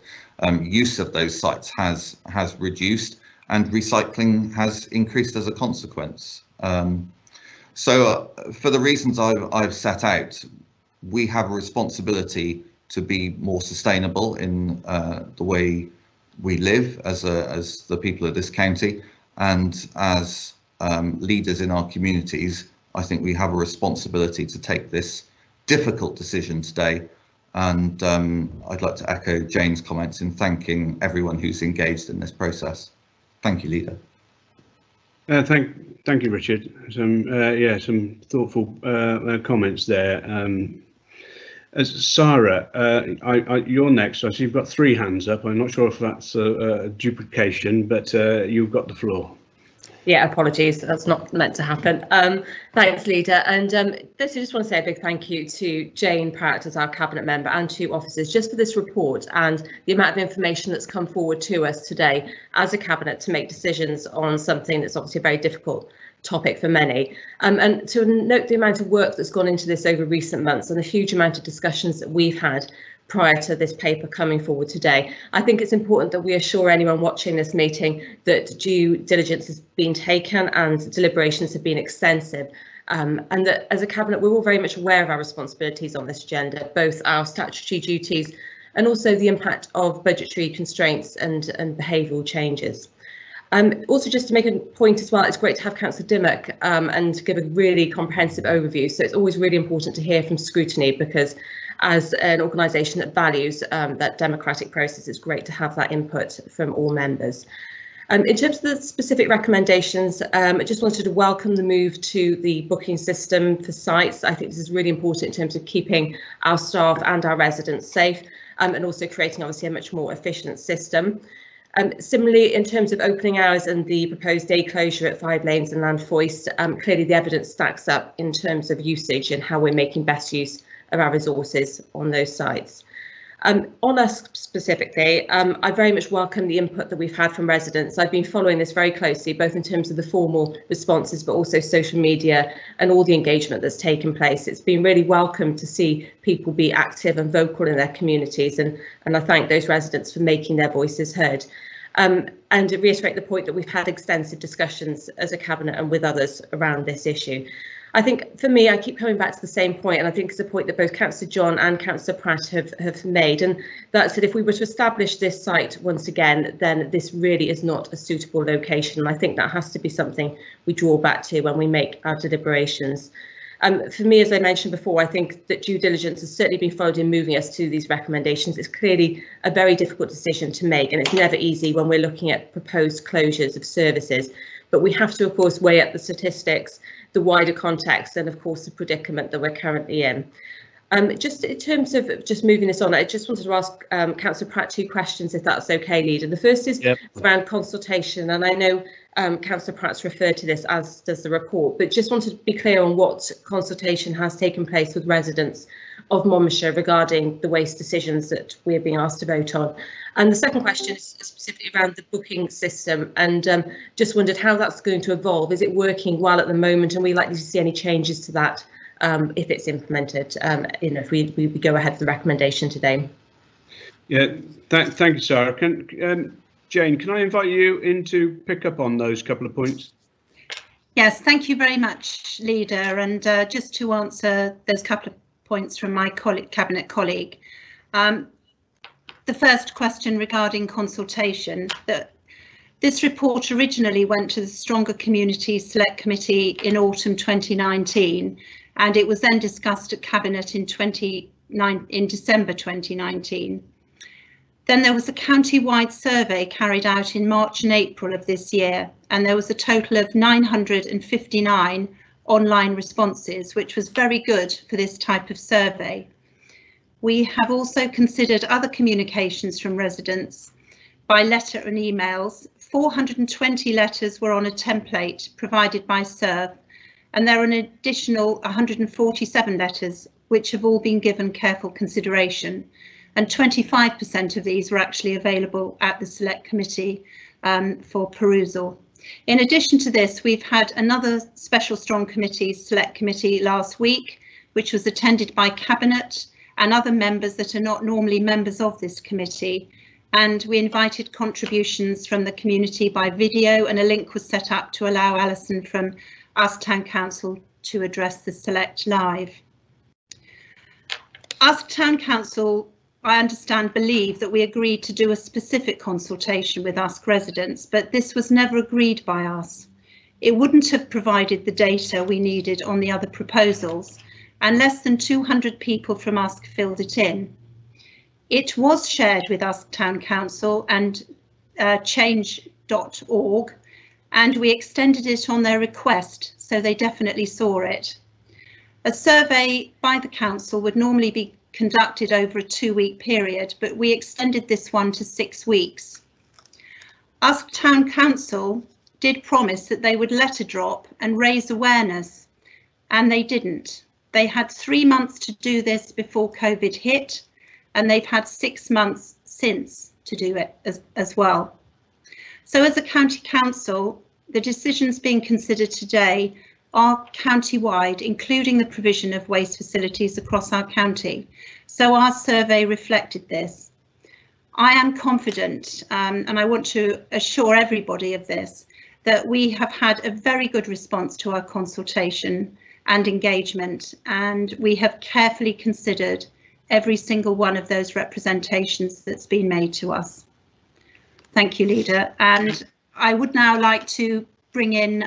use of those sites has reduced and recycling has increased as a consequence. So for the reasons I've set out, we have a responsibility to be more sustainable in the way we live as the people of this county, and as leaders in our communities, I think we have a responsibility to take this difficult decision today. And I'd like to echo Jane's comments in thanking everyone who's engaged in this process. Thank you, Leader. Thank you, Richard. Some thoughtful comments there. Sarah, you're next. I see you've got 3 hands up. I'm not sure if that's a duplication, but you've got the floor. Yeah, apologies, that's not meant to happen. Thanks, Leader. And first, I just want to say a big thank you to Jane Pratt as our Cabinet member and to officers just for this report and the amount of information that's come forward to us today as a Cabinet to make decisions on something that's obviously a very difficult topic for many. And to note the amount of work that's gone into this over recent months and the huge amount of discussions that we've had prior to this paper coming forward today. I think it's important that we assure anyone watching this meeting that due diligence has been taken and deliberations have been extensive, and that as a Cabinet we're all very much aware of our responsibilities on this agenda, both our statutory duties and also the impact of budgetary constraints and behavioural changes. Also, just to make a point as well, it's great to have Councillor Dimmock and give a really comprehensive overview. So it's always really important to hear from Scrutiny, because as an organisation that values that democratic process, it's great to have that input from all members. In terms of the specific recommendations, I just wanted to welcome the move to the booking system for sites. I think this is really important in terms of keeping our staff and our residents safe, and also creating obviously a much more efficient system. Similarly, in terms of opening hours and the proposed day closure at 5 Lanes and Landfoist, clearly the evidence stacks up in terms of usage and how we're making best use of our resources on those sites. On us specifically, I very much welcome the input that we've had from residents. I've been following this very closely, both in terms of the formal responses, but also social media and all the engagement that's taken place. It's been really welcome to see people be active and vocal in their communities, and I thank those residents for making their voices heard. And to reiterate the point that we've had extensive discussions as a Cabinet and with others around this issue. I think for me, I keep coming back to the same point, and I think it's a point that both Councillor John and Councillor Pratt have made, and that's that if we were to establish this site once again, then this really is not a suitable location. And I think that has to be something we draw back to when we make our deliberations. For me, as I mentioned before, I think that due diligence has certainly been followed in moving us to these recommendations. It's clearly a very difficult decision to make, and it's never easy when we're looking at proposed closures of services. But we have to, of course, weigh up the statistics, the wider context, and of course the predicament that we're currently in. Just in terms of just moving this on, I just wanted to ask Councillor Pratt 2 questions, if that's okay, Leader. The first is around consultation, and I know Councillor Pratt's referred to this, as does the report, but just wanted to be clear on what consultation has taken place with residents of Monmouthshire regarding the waste decisions that we're being asked to vote on. And the second question is specifically around the booking system, and just wondered how that's going to evolve. Is it working well at the moment, and are we likely to see any changes to that if it's implemented, if we go ahead with the recommendation today? Yeah, thank you, Sarah. Jane, can I invite you in to pick up on those couple of points? Yes, thank you very much, Leader. And just to answer those couple of points from my Cabinet colleague. The first question regarding consultation, that this report originally went to the Stronger Communities Select Committee in autumn 2019, and it was then discussed at Cabinet in December 2019. Then there was a county-wide survey carried out in March and April of this year, and there was a total of 959 online responses, which was very good for this type of survey. We have also considered other communications from residents by letter and emails. 420 letters were on a template provided by SERV, and there are an additional 147 letters which have all been given careful consideration, and 25% of these were actually available at the Select Committee for perusal. In addition to this, we've had another Special Strong Committee Select Committee last week, which was attended by Cabinet and other members that are not normally members of this committee, and we invited contributions from the community by video, and a link was set up to allow Alison from Usk Town Council to address the Select live. Usk Town Council, I understand, believe that we agreed to do a specific consultation with Usk residents, but this was never agreed by us. It wouldn't have provided the data we needed on the other proposals, and less than 200 people from Usk filled it in. It was shared with Usk Town Council and change.org, and we extended it on their request, so they definitely saw it. A survey by the council would normally be conducted over a 2-week period, but we extended this one to 6 weeks. Usk Town Council did promise that they would letter drop and raise awareness, and they didn't. They had 3 months to do this before COVID hit, and they've had 6 months since to do it as well. So as a county council, the decisions being considered today are county-wide, including the provision of waste facilities across our county. So our survey reflected this. I am confident, and I want to assure everybody of this, that we have had a very good response to our consultation and engagement, and we have carefully considered every single one of those representations that's been made to us. Thank you, Leader. And I would now like to bring in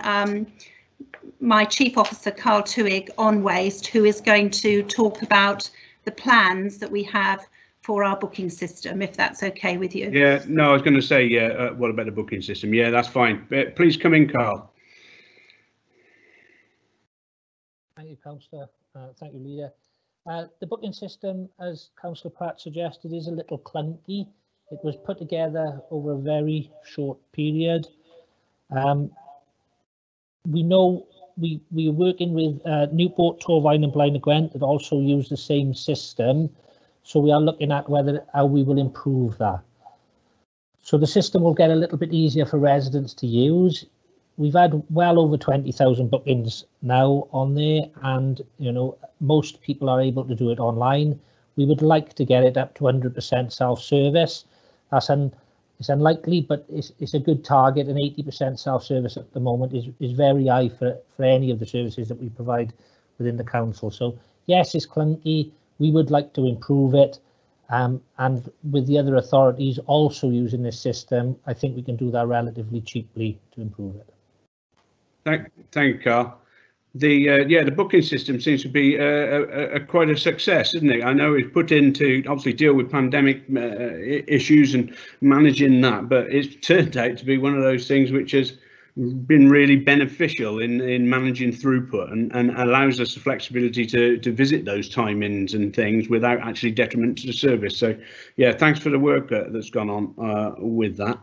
my Chief Officer, Carl Tuig, on waste, who is going to talk about the plans that we have for our booking system, if that's okay with you. Yeah, no, I was going to say, yeah, what about the booking system? Yeah, that's fine. Please come in, Carl. Thank you, Councillor. Thank you, Leader. The booking system, as Councillor Pratt suggested, is a little clunky. It was put together over a very short period. We know we're working with Newport, Torvine and Blaenau Gwent that also use the same system. So we are looking at how we will improve that. So the system will get a little bit easier for residents to use. We've had well over 20,000 bookings now on there, and most people are able to do it online. We would like to get it up to 100% self-service. It's unlikely, but it's a good target, and 80% self-service at the moment is very high for any of the services that we provide within the council. So yes, it's clunky. We would like to improve it, and with the other authorities also using this system, I think we can do that relatively cheaply to improve it. Thank you, Carl. The booking system seems to be quite a success, isn't it? I know it's put in to obviously deal with pandemic issues and managing that, but it's turned out to be one of those things which has been really beneficial in managing throughput and allows us the flexibility to visit those time-ins and things without actually detriment to the service. So yeah, thanks for the work that's gone on with that.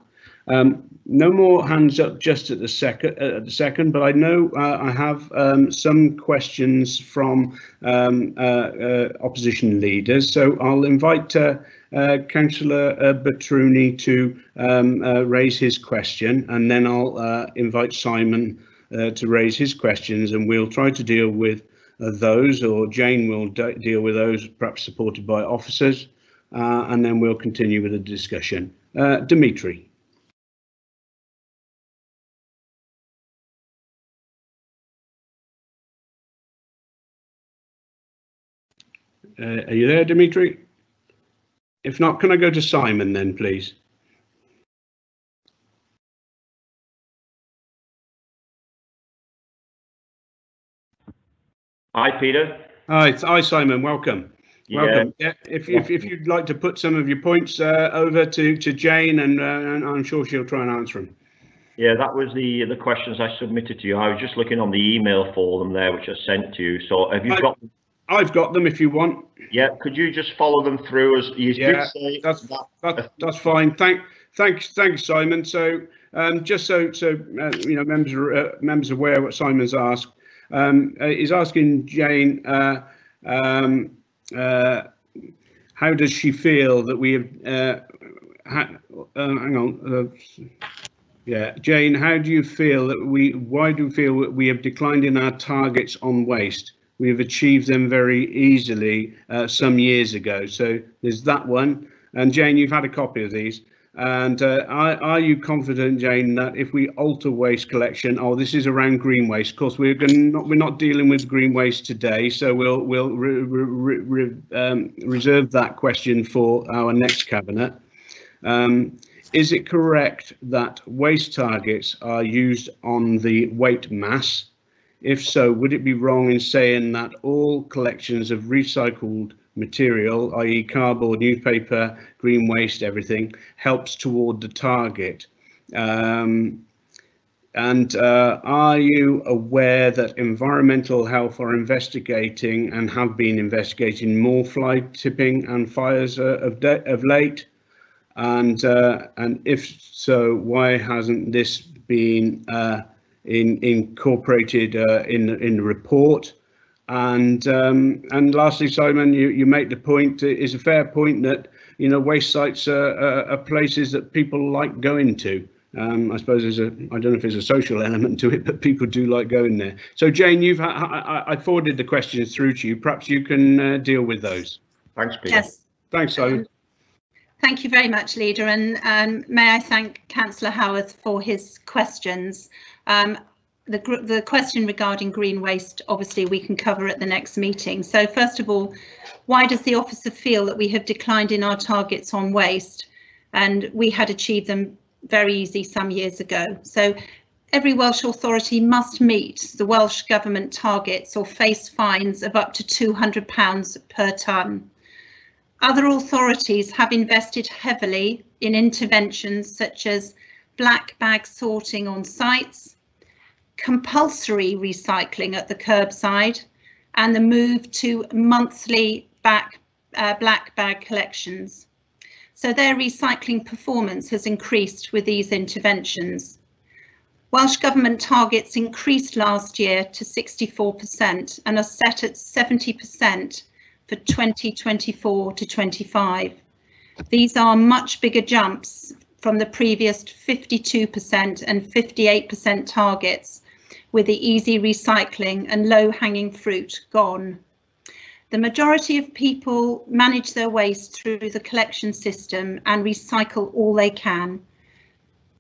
No more hands up just at the second, but I know I have some questions from opposition leaders, so I'll invite Councillor Batrouni to raise his question, and then I'll invite Simon to raise his questions, and we'll try to deal with those, or Jane will deal with those, perhaps supported by officers, and then we'll continue with the discussion. Dimitri. Are you there, Dimitri? If not, can I go to Simon then, please? Hi, Peter. Hi, Simon. Welcome. Yeah. Welcome. Yeah, if you'd like to put some of your points over to Jane, and I'm sure she'll try and answer them. Yeah, that was the questions I submitted to you. I was just looking on the email for them there, which I sent to you. So have you got them? I've got them if you want. Yeah, could you just follow them through as you did say? That's fine. Thanks, Simon. So just so you know, members aware what Simon's asked. He's asking Jane, how does she feel that we have? Hang on. Yeah, Jane, how do you feel that why do you feel that we have declined in our targets on waste? We have achieved them very easily some years ago. So there's that one. And Jane, you've had a copy of these. And are you confident, Jane, that if we alter waste collection, this is around green waste. Of course, we're not dealing with green waste today, so we'll reserve that question for our next cabinet. Is it correct that waste targets are used on the weight mass? If so, would it be wrong in saying that all collections of recycled material, i.e. cardboard, newspaper, green waste, everything, helps toward the target? And are you aware that Environmental Health are investigating and have been investigating more fly tipping and fires of late? And if so, why hasn't this been incorporated in the report? And lastly, Simon, you make the point, it's a fair point that, you know, waste sites are places that people like going to. I suppose I don't know if there's a social element to it, but people do like going there. So Jane, I forwarded the questions through to you. Perhaps you can deal with those. Thanks, Peter. Yes. Thanks, Simon. Thank you very much, Leader, and may I thank Councillor Howarth for his questions. The question regarding green waste, obviously we can cover at the next meeting. So first of all, why does the officer feel that we have declined in our targets on waste, and we had achieved them very easy some years ago? So every Welsh authority must meet the Welsh Government targets or face fines of up to £200 per tonne. Other authorities have invested heavily in interventions such as black bag sorting on sites, compulsory recycling at the curbside, and the move to monthly black bag collections. So their recycling performance has increased with these interventions. Welsh Government targets increased last year to 64% and are set at 70% for 2024 to 25. These are much bigger jumps from the previous 52% and 58% targets, with the easy recycling and low-hanging fruit gone. The majority of people manage their waste through the collection system and recycle all they can.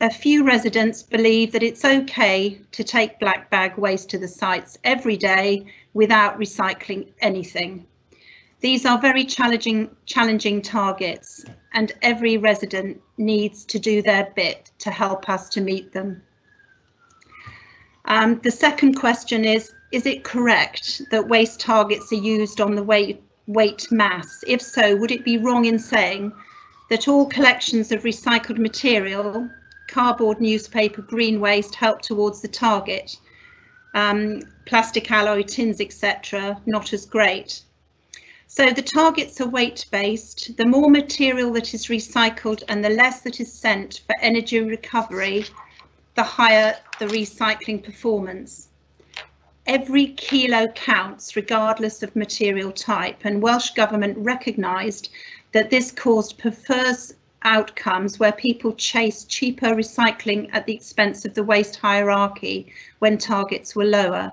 A few residents believe that it's okay to take black bag waste to the sites every day without recycling anything. These are very challenging targets, and every resident needs to do their bit to help us to meet them. The second question is it correct that waste targets are used on the weight mass? If so, would it be wrong in saying that all collections of recycled material, cardboard, newspaper, green waste, help towards the target? Plastic alloy, tins, etc., not as great. So the targets are weight-based. The more material that is recycled and the less that is sent for energy recovery, the higher the recycling performance. Every kilo counts regardless of material type, and Welsh Government recognised that this caused perverse outcomes where people chase cheaper recycling at the expense of the waste hierarchy when targets were lower.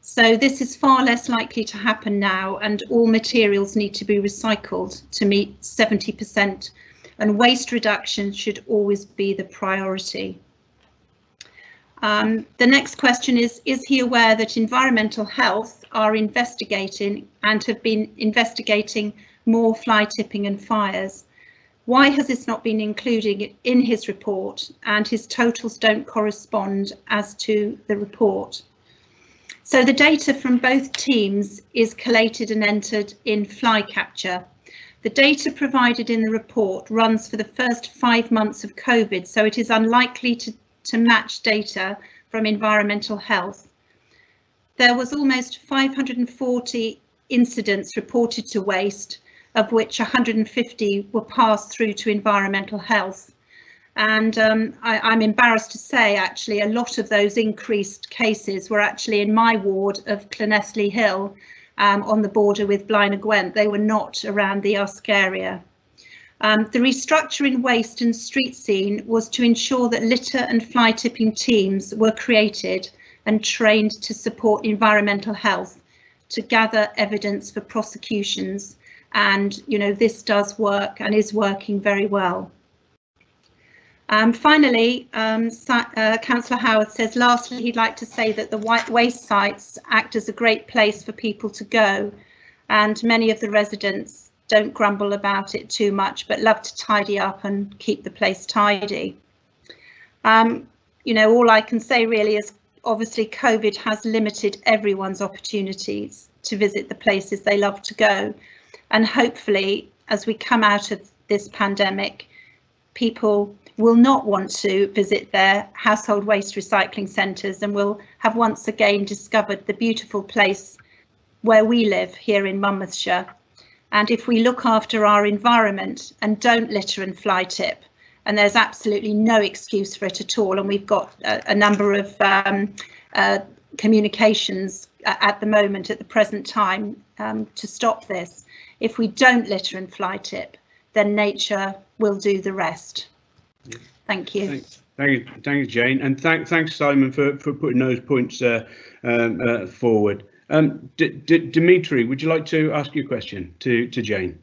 So this is far less likely to happen now, and all materials need to be recycled to meet 70%, and waste reduction should always be the priority. The next question is he aware that Environmental Health are investigating and have been investigating more fly tipping and fires? Why has this not been included in his report, and his totals don't correspond as to the report? So the data from both teams is collated and entered in fly capture. The data provided in the report runs for the first 5 months of COVID, so it is unlikely to match data from Environmental Health. There was almost 540 incidents reported to waste, of which 150 were passed through to Environmental Health. And I'm embarrassed to say, actually, a lot of those increased cases were actually in my ward of Llanelli Hill, on the border with Blaenau Gwent. They were not around the Usk area. The restructure in waste and street scene was to ensure that litter and fly tipping teams were created and trained to support Environmental Health to gather evidence for prosecutions. And, you know, this does work and is working very well. Finally, Councillor Howard says, lastly, he'd like to say that the waste sites act as a great place for people to go, and many of the residents don't grumble about it too much, but love to tidy up and keep the place tidy. You know, all I can say really is obviously COVID has limited everyone's opportunities to visit the places they love to go. And hopefully, as we come out of this pandemic, people will not want to visit their household waste recycling centres and will have once again discovered the beautiful place where we live here in Monmouthshire. And if we look after our environment and don't litter and fly tip, and there's absolutely no excuse for it at all, and we've got a number of communications at the moment, at the present time, to stop this. If we don't litter and fly tip, then nature will do the rest. Yeah. Thank you. Thank you, Jane, and thanks, Simon, for putting those points forward. Dimitri, would you like to ask your question to Jane?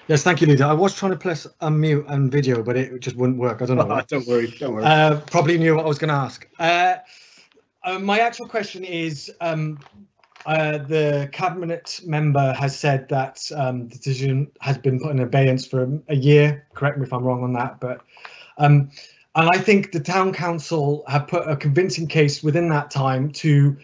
Yes, thank you, Leader. I was trying to press unmute and video, but it just wouldn't work. I don't know. Don't worry. Probably knew what I was going to ask. My actual question is, the cabinet member has said that the decision has been put in abeyance for a year. Correct me if I'm wrong on that, but and I think the town council have put a convincing case within that time to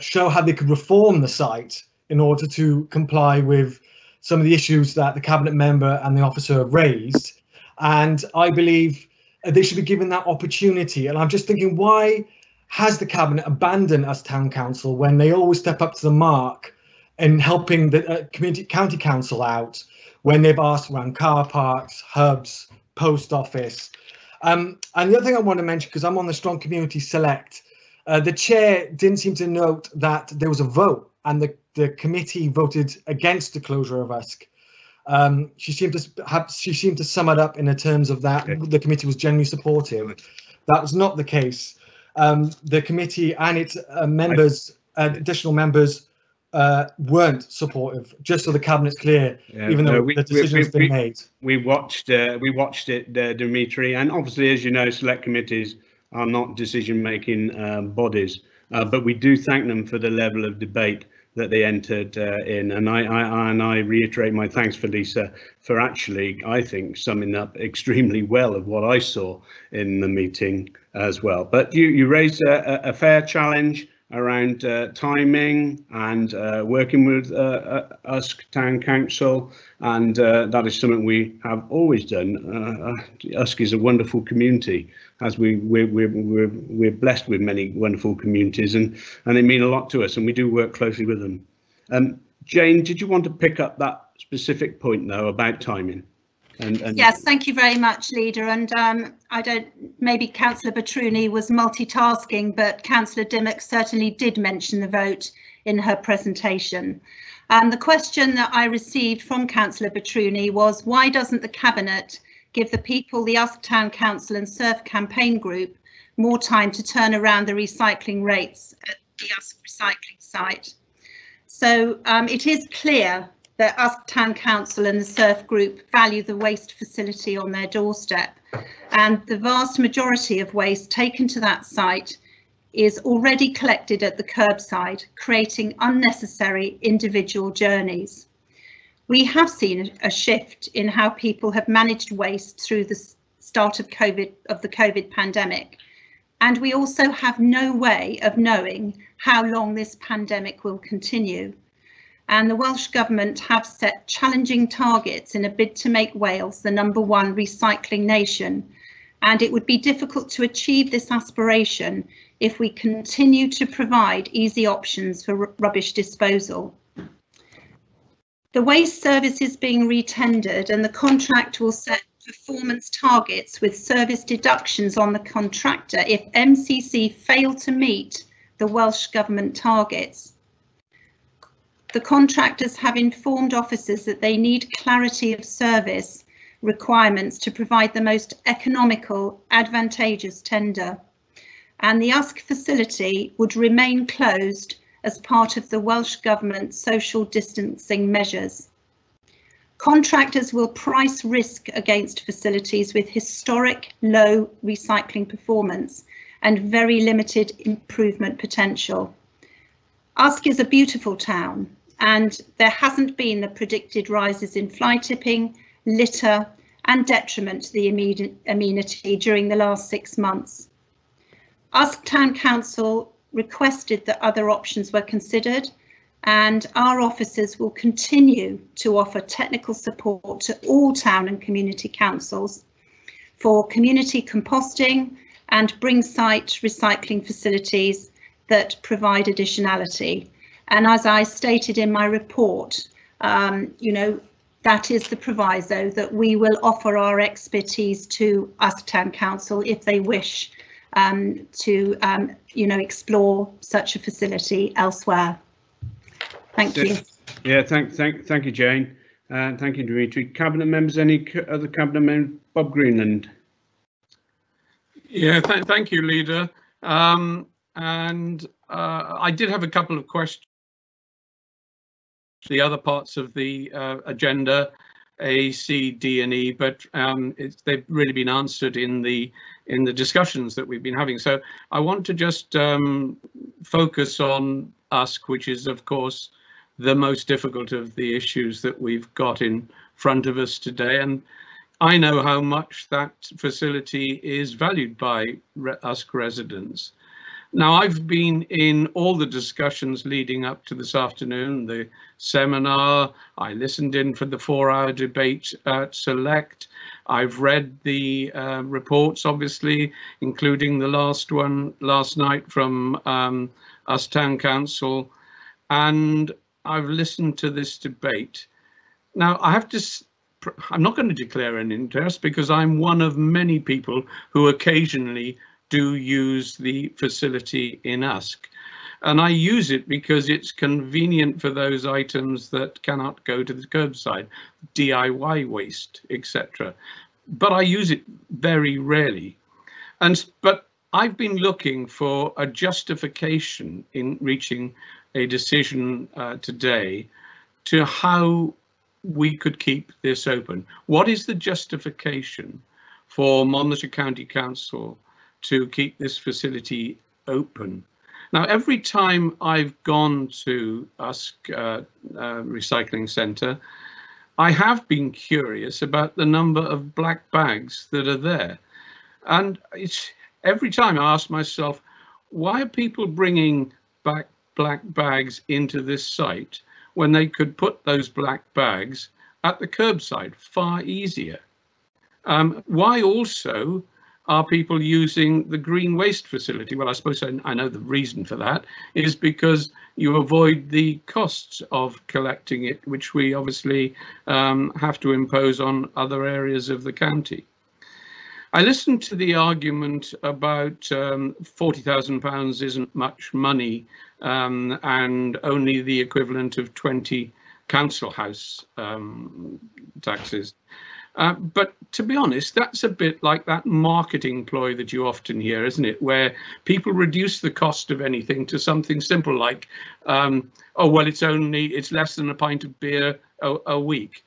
show how they could reform the site in order to comply with some of the issues that the cabinet member and the officer have raised. And I believe they should be given that opportunity. And I'm just thinking, why has the cabinet abandoned us town council when they always step up to the mark in helping the county council out when they've asked around car parks, hubs, post office? And the other thing I want to mention, because I'm on the Strong Community Select, the chair didn't seem to note that there was a vote and the committee voted against the closure of Usk. She seemed to sum it up in the terms of that the committee was generally supportive. That was not the case. The committee and its members, additional members, weren't supportive. Just so the cabinet's clear, even though the decision's been made. We watched it, Dimitri, and obviously, as you know, select committees are not decision-making bodies, but we do thank them for the level of debate that they entered in, and I reiterate my thanks for Lisa for actually, I think, summing up extremely well of what I saw in the meeting as well. But you raised a fair challenge. around timing and working with Usk Town Council, and that is something we have always done. Usk is a wonderful community, as we're blessed with many wonderful communities, and they mean a lot to us, and we do work closely with them. Jane, did you want to pick up that specific point though about timing? Yes, thank you very much, Leader. And maybe Councillor Batruni was multitasking, but Councillor Dimmock certainly did mention the vote in her presentation. The question that I received from Councillor Batruni was, why doesn't the Cabinet give the people, the Usk Town Council and Surf Campaign Group more time to turn around the recycling rates at the Usk recycling site? So it is clear that Usk Town Council and the Surf Group value the waste facility on their doorstep, and the vast majority of waste taken to that site is already collected at the curbside, creating unnecessary individual journeys. We have seen a shift in how people have managed waste through the start of the COVID pandemic, and we also have no way of knowing how long this pandemic will continue. And the Welsh Government have set challenging targets in a bid to make Wales the #1 recycling nation. And it would be difficult to achieve this aspiration if we continue to provide easy options for rubbish disposal. The waste service is being retendered, and the contract will set performance targets with service deductions on the contractor if MCC fail to meet the Welsh Government targets. The contractors have informed officers that they need clarity of service requirements to provide the most economical, advantageous tender. And the Usk facility would remain closed as part of the Welsh Government social distancing measures. Contractors will price risk against facilities with historic low recycling performance and very limited improvement potential. Usk is a beautiful town, and there hasn't been the predicted rises in fly tipping, litter and detriment to the amenity during the last 6 months. Usk Town Council requested that other options were considered, and our officers will continue to offer technical support to all town and community councils for community composting and bring site recycling facilities that provide additionality. And as I stated in my report, that is the proviso, that we will offer our expertise to Usk Town Council if they wish to explore such a facility elsewhere. Thank you. Yeah, thank you, Jane. Thank you, Dimitri. Cabinet members, any other cabinet members? Bob Greenland. Yeah, thank you, Leader. I did have a couple of questions. The other parts of the agenda, A, C, D, and E, but they've really been answered in the discussions that we've been having. So I want to just focus on Usk, which is, of course, the most difficult of the issues that we've got in front of us today. And I know how much that facility is valued by Usk residents. Now, I've been in all the discussions leading up to this afternoon, the seminar. I listened in for the 4-hour debate at Select. I've read the reports, obviously, including the last one last night from Usk Town Council, and I've listened to this debate. Now, I'm not going to declare an interest because I'm one of many people who occasionally do use the facility in Usk, and I use it because it's convenient for those items that cannot go to the curbside, DIY waste, etc. But I use it very rarely, but I've been looking for a justification in reaching a decision today to how we could keep this open. What is the justification for Monmouthshire County Council to keep this facility open? Now, every time I've gone to Usk Recycling Centre, I have been curious about the number of black bags that are there. And every time I ask myself, why are people bringing black bags into this site when they could put those black bags at the curbside far easier? Why also are people using the green waste facility? Well, I suppose I know the reason for that is because you avoid the costs of collecting it, which we obviously have to impose on other areas of the county. I listened to the argument about £40,000 isn't much money and only the equivalent of 20 council house taxes. But to be honest, that's a bit like that marketing ploy that you often hear, isn't it? Where people reduce the cost of anything to something simple like, oh, well, it's less than a pint of beer a week.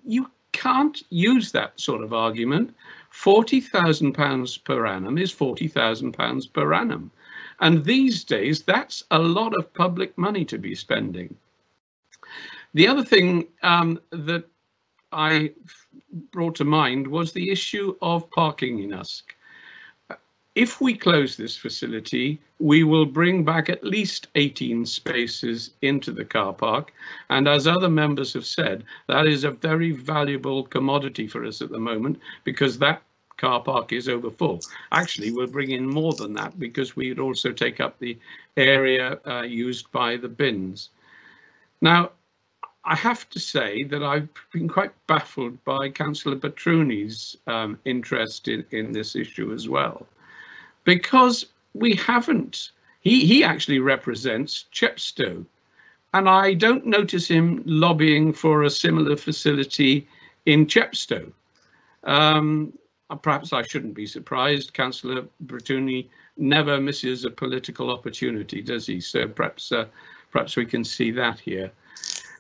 You can't use that sort of argument. £40,000 per annum is £40,000 per annum. And these days, that's a lot of public money to be spending. The other thing that I brought to mind was the issue of parking in Usk. If we close this facility, we will bring back at least 18 spaces into the car park. And as other members have said, that is a very valuable commodity for us at the moment because that car park is over full. Actually, we'll bring in more than that because we would also take up the area used by the bins. Now, I have to say that I've been quite baffled by Councillor Batruni's interest in this issue as well, because we haven't, he actually represents Chepstow, and I don't notice him lobbying for a similar facility in Chepstow. Perhaps I shouldn't be surprised. Councillor Batruni never misses a political opportunity, does he? So perhaps we can see that here.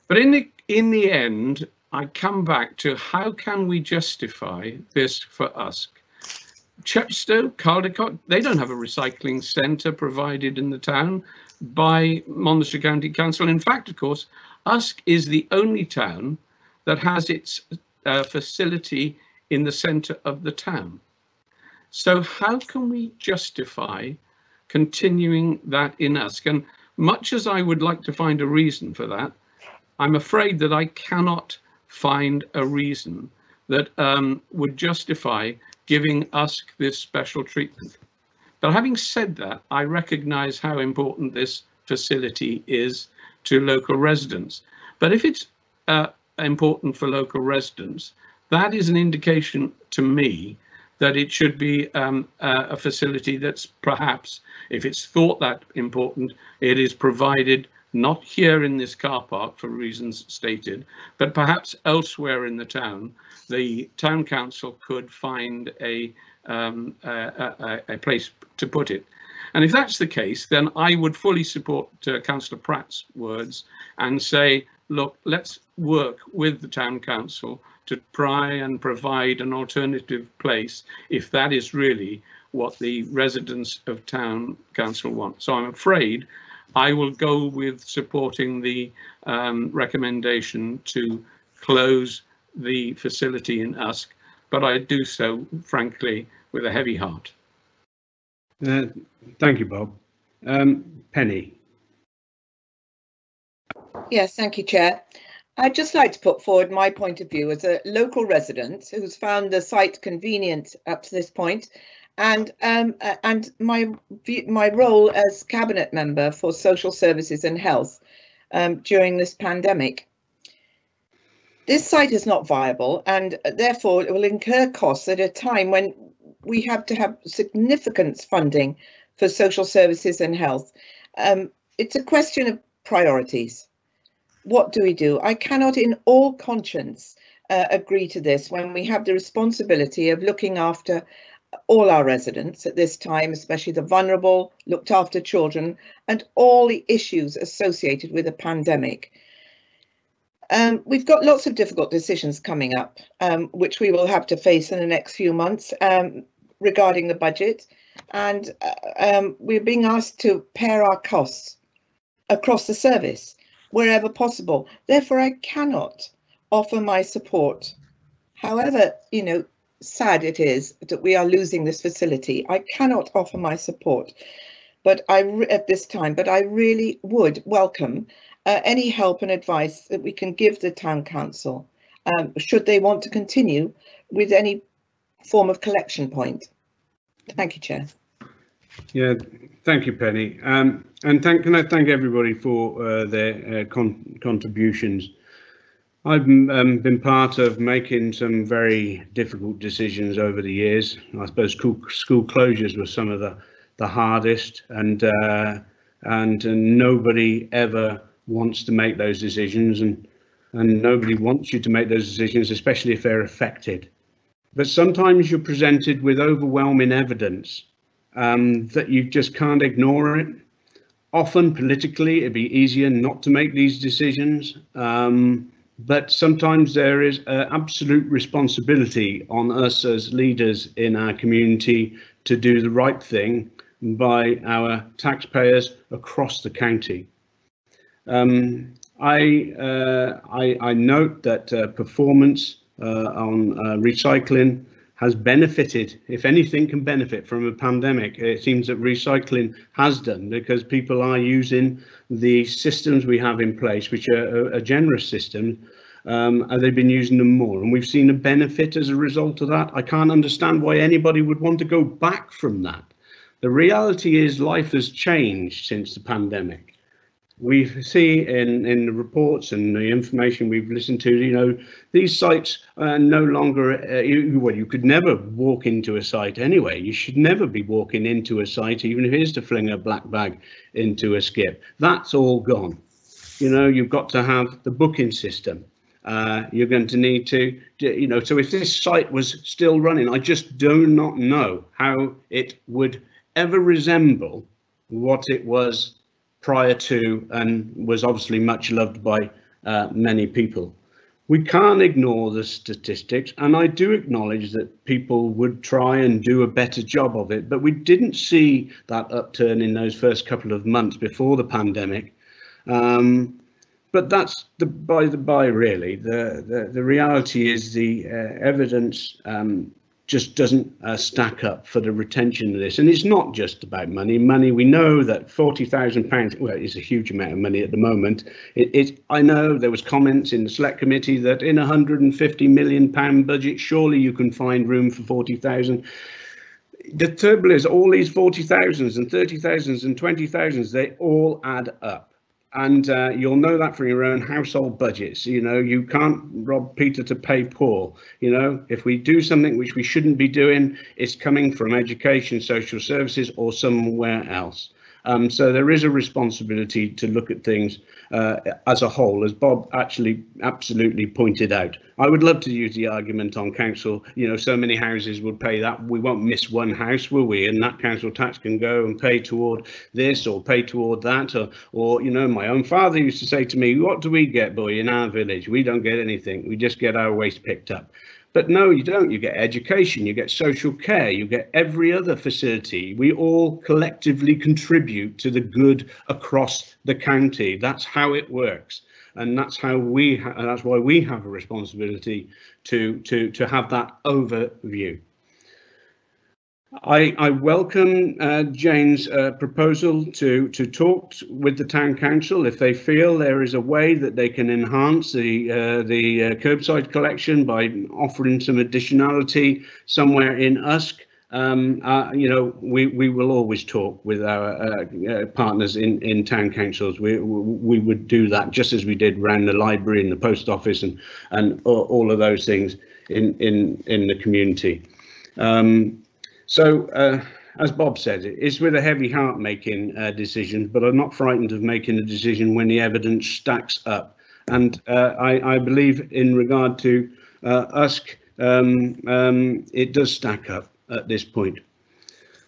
But in the end, I come back to how can we justify this for Usk? Chepstow, Caldecott, they don't have a recycling centre provided in the town by Monmouthshire County Council. In fact, of course, Usk is the only town that has its facility in the centre of the town. So how can we justify continuing that in Usk? And much as I would like to find a reason for that, I'm afraid that I cannot find a reason that would justify giving Usk this special treatment. But having said that, I recognise how important this facility is to local residents. But if it's important for local residents, that is an indication to me that it should be a facility that's perhaps, if it's thought that important, it is provided not here in this car park for reasons stated, but perhaps elsewhere in the town. The town council could find a place to put it. And if that's the case, then I would fully support Councillor Pratt's words and say, look, let's work with the town council to try and provide an alternative place if that is really what the residents of town council want. So I'm afraid I will go with supporting the recommendation to close the facility in Usk, but I do so, frankly, with a heavy heart. Thank you, Bob. Penny. Yes, thank you, Chair. I'd just like to put forward my point of view as a local resident who's found the site convenient up to this point, and my role as Cabinet Member for Social Services and Health during this pandemic. This site is not viable, and therefore it will incur costs at a time when we have to have significant funding for social services and health. It's a question of priorities. What do we do? I cannot in all conscience agree to this when we have the responsibility of looking after all our residents at this time, especially the vulnerable, looked after children, and all the issues associated with the pandemic. We've got lots of difficult decisions coming up, which we will have to face in the next few months regarding the budget, and we're being asked to pare our costs across the service wherever possible. Therefore, I cannot offer my support. However, sad it is that we are losing this facility, I cannot offer my support. at this time, but I really would welcome any help and advice that we can give the town council, should they want to continue with any form of collection point. Thank you, Chair. Yeah, thank you, Penny. And can I thank everybody for their contributions. I've been part of making some very difficult decisions over the years. I suppose school closures were some of the hardest, and nobody ever wants to make those decisions, and nobody wants you to make those decisions, especially if they're affected. But sometimes you're presented with overwhelming evidence that you just can't ignore it. Often politically, it'd be easier not to make these decisions, but sometimes there is absolute responsibility on us as leaders in our community to do the right thing by our taxpayers across the county. I note that performance on recycling has benefited, if anything can benefit from a pandemic. It seems that recycling has done, because people are using the systems we have in place, which are a generous system, and they've been using them more, and we've seen a benefit as a result of that. I can't understand why anybody would want to go back from that. The reality is life has changed since the pandemic. We see in the reports and the information we've listened to, you know, these sites are no longer, well, you could never walk into a site anyway. You should never be walking into a site, even if it is to fling a black bag into a skip. That's all gone. You know, you've got to have the booking system. You're going to need to, you know, so if this site was still running, I just do not know how it would ever resemble what it was prior to, and was obviously much loved by many people. We can't ignore the statistics, and I do acknowledge that people would try and do a better job of it, but we didn't see that upturn in those first couple of months before the pandemic. But that's by the by, really. The reality is the evidence just doesn't stack up for the retention of this. And it's not just about money. We know that £40,000, well, it's a huge amount of money at the moment. I know there was comments in the select committee that in a £150 million budget, surely you can find room for 40,000. The trouble is, all these 40,000s and 30,000s and 20,000s, they all add up. And you'll know that from your own household budgets. You know, you can't rob Peter to pay Paul. You know, if we do something which we shouldn't be doing, it's coming from education, social services, or somewhere else. So there is a responsibility to look at things as a whole, as Bob actually absolutely pointed out. I would love to use the argument on council, you know, so many houses would pay that. We won't miss one house, will we? And that council tax can go and pay toward this or pay toward that. Or you know, my own father used to say to me, what do we get, boy, in our village? We don't get anything. We just get our waste picked up. But no, you don't. You get education, you get social care, you get every other facility. We all collectively contribute to the good across the county. That's how it works. And that's how that's why we have a responsibility to have that overview. I welcome Jane's proposal to talk with the town council if they feel there is a way that they can enhance the curbside collection by offering some additionality somewhere in Usk. You know, we will always talk with our partners in town councils. We would do that just as we did around the library and the post office and all of those things in the community. So, as Bob said, it's with a heavy heart making decisions, but I'm not frightened of making a decision when the evidence stacks up. And I believe in regard to Usk, it does stack up at this point.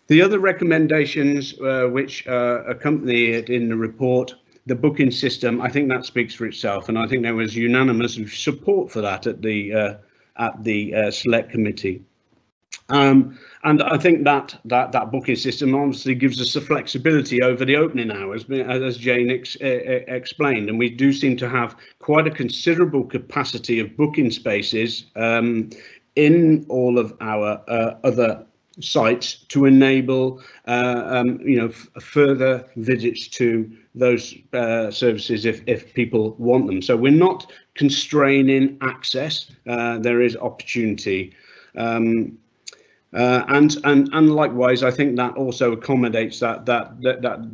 The other recommendations which accompany it in the report, the booking system, I think that speaks for itself, and I think there was unanimous support for that at the select committee. And I think that booking system obviously gives us the flexibility over the opening hours, as Jane explained, and we do seem to have quite a considerable capacity of booking spaces in all of our other sites to enable further visits to those services if people want them. So we're not constraining access. There is opportunity, and likewise, I think that also accommodates that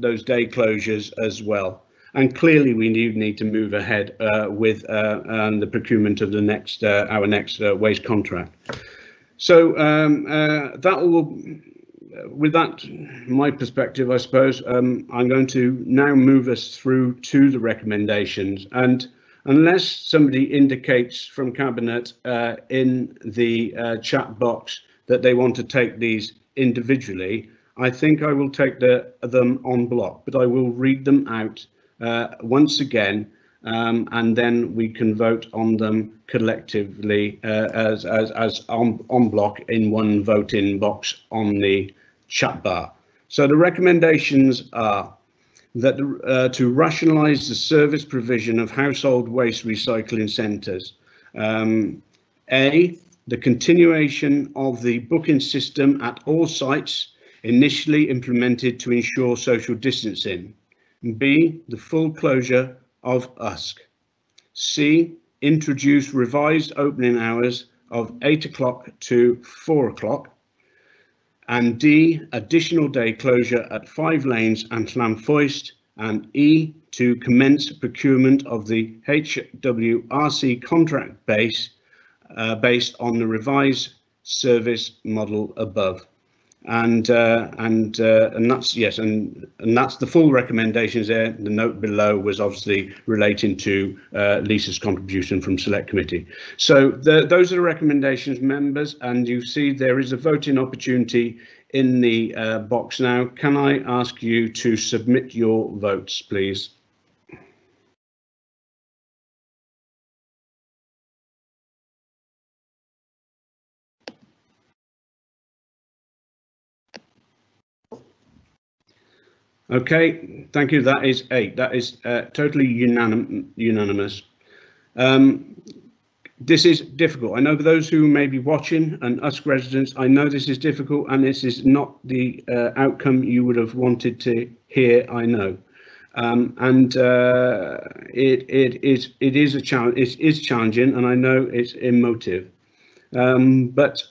those day closures as well. And clearly, we need to move ahead with the procurement of the next our next waste contract. So that will, with that, my perspective, I suppose, I'm going to now move us through to the recommendations. And unless somebody indicates from Cabinet in the chat box that they want to take these individually, I think I will take them en bloc, but I will read them out once again. And then we can vote on them collectively as en bloc in one voting box on the chat bar. So the recommendations are that to rationalise the service provision of household waste recycling centres. A, the continuation of the booking system at all sites initially implemented to ensure social distancing. B, the full closure of Usk. C, introduce revised opening hours of 8 o'clock to 4 o'clock. And D, additional day closure at 5 Lanes and Llanfoist. And E, to commence procurement of the HWRC contract based on the revised service model above. And that's yes, and that's the full recommendations there. The note below was obviously relating to Lisa's contribution from Select Committee. So those are the recommendations, members, and you see there is a voting opportunity in the box now. Can I ask you to submit your votes, please? Okay, thank you. That is 8. That is totally unanimous. This is difficult. I know for those who may be watching and Usk residents, I know this is difficult and this is not the outcome you would have wanted to hear, I know. It is a challenge. It is challenging, and I know it's emotive. But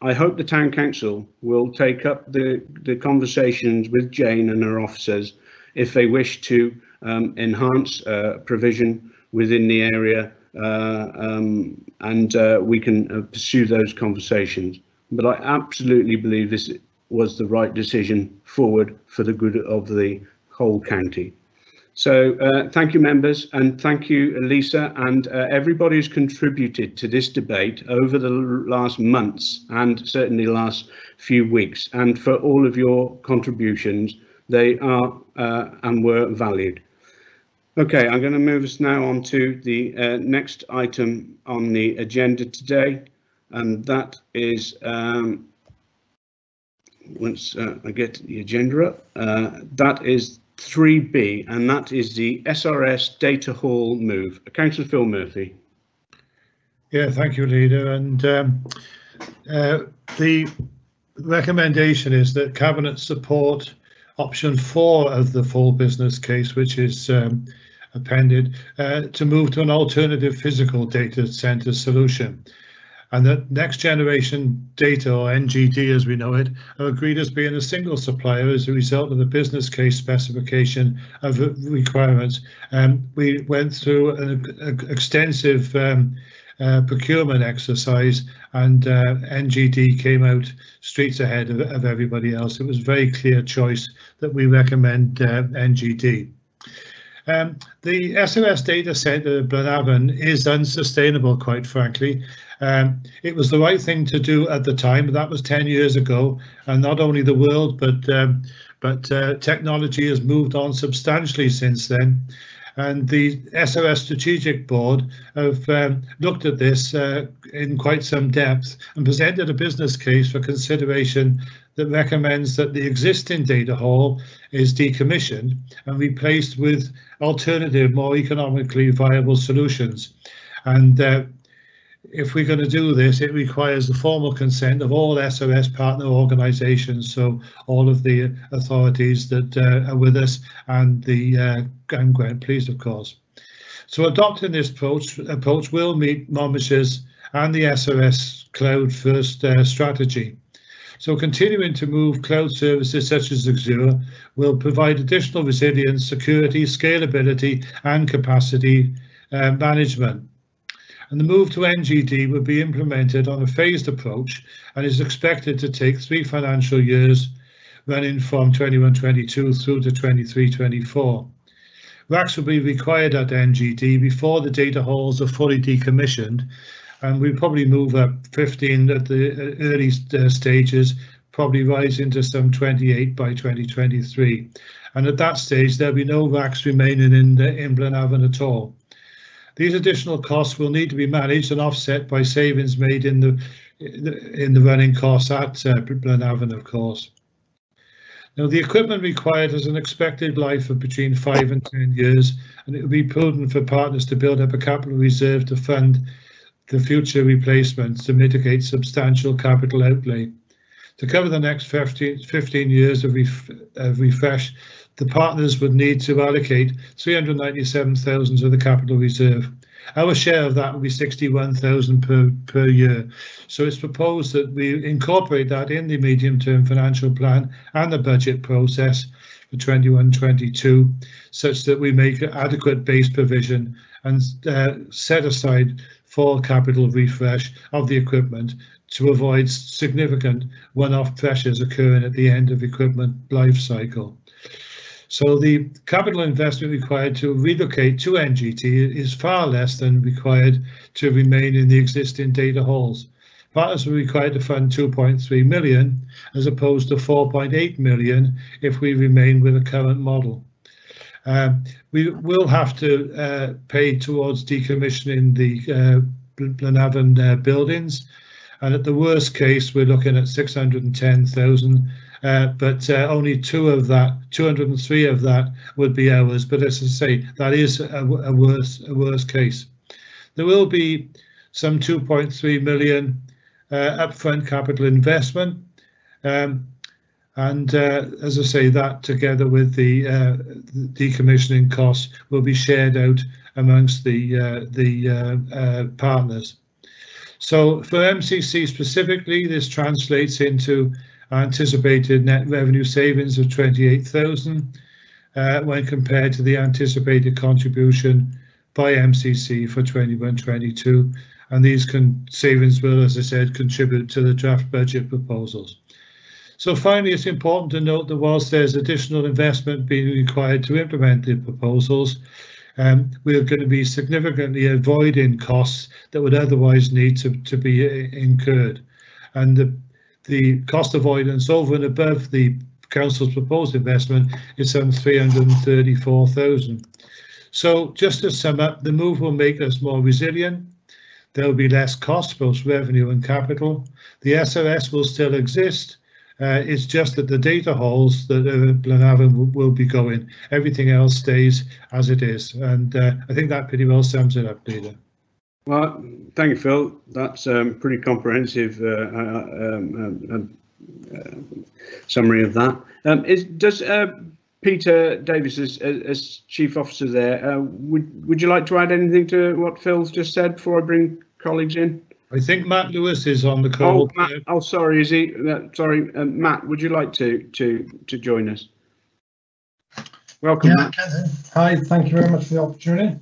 I hope the Town Council will take up the conversations with Jane and her officers if they wish to enhance provision within the area, and we can pursue those conversations. But I absolutely believe this was the right decision forward for the good of the whole county. So thank you, members, and thank you, Lisa, and everybody who's contributed to this debate over the last months and certainly last few weeks, and for all of your contributions. They are and were valued. Okay, I'm going to move us now on to the next item on the agenda today, and that is, once I get the agenda up, that is 3B, and that is the SRS data hall move. Councillor Phil Murphy. Yeah, thank you, Leader. And the recommendation is that Cabinet support option 4 of the full business case, which is appended, to move to an alternative physical data centre solution. And that Next Generation Data, or NGD as we know it, are agreed as being a single supplier as a result of the business case specification of requirements. We went through an extensive procurement exercise, and NGD came out streets ahead of everybody else. It was a very clear choice that we recommend NGD. The SOS data centre in Blenavon is unsustainable, quite frankly. It was the right thing to do at the time, but that was 10 years ago, and not only the world, but technology has moved on substantially since then. And the SOS Strategic Board have looked at this in quite some depth and presented a business case for consideration that recommends that the existing data hall is decommissioned and replaced with alternative, more economically viable solutions. And if we're going to do this, it requires the formal consent of all SRS partner organisations, so all of the authorities that are with us and the Gwent Police, of course. So adopting this approach will meet Monmouthshire's and the SRS Cloud First strategy. So continuing to move cloud services such as Azure will provide additional resilience, security, scalability and capacity management. And the move to NGD will be implemented on a phased approach and is expected to take 3 financial years running from 21-22 through to 23-24. RACs will be required at NGD before the data halls are fully decommissioned, and we probably move up 15 at the early stages, probably rising to some 28 by 2023. And at that stage, there'll be no RACs remaining in Blaenavon at all. These additional costs will need to be managed and offset by savings made in the running costs at Blaenavon, of course. Now, the equipment required has an expected life of between 5 and 10 years, and it would be prudent for partners to build up a capital reserve to fund the future replacements to mitigate substantial capital outlay. To cover the next 15 years of refresh, the partners would need to allocate 397,000 to the capital reserve. Our share of that would be 61,000 per year. So it's proposed that we incorporate that in the medium-term financial plan and the budget process for 21-22, such that we make adequate base provision and set aside for capital refresh of the equipment to avoid significant one-off pressures occurring at the end of equipment life cycle. So the capital investment required to relocate to NGD is far less than required to remain in the existing data halls. Partners are required to fund 2.3 million as opposed to 4.8 million if we remain with the current model. We will have to pay towards decommissioning the Blaenavon buildings, and at the worst case we're looking at 610,000. But only 203 of that would be ours. But as I say, that is a worst case. There will be some 2.3 million upfront capital investment, and as I say, that together with the decommissioning costs will be shared out amongst the partners. So for MCC specifically, this translates into anticipated net revenue savings of 28,000 when compared to the anticipated contribution by MCC for 21-22, and these savings will, as I said, contribute to the draft budget proposals. So finally, it's important to note that whilst there's additional investment being required to implement the proposals, we're going to be significantly avoiding costs that would otherwise need to be incurred, and the cost avoidance over and above the council's proposed investment is some 334,000. So just to sum up, the move will make us more resilient. There will be less cost, both revenue and capital. The SRS will still exist. It's just that the data halls that Blaenavon will be going. Everything else stays as it is. And I think that pretty well sums it up, Peter. Well, thank you, Phil. That's pretty comprehensive summary of that. Does Peter Davis, as Chief Officer there, would you like to add anything to what Phil's just said before I bring colleagues in? I think Matt Lewis is on the call. Oh, Matt, oh sorry, is he? Sorry, Matt, would you like to join us? Welcome, yeah, Matt. Hi, thank you very much for the opportunity.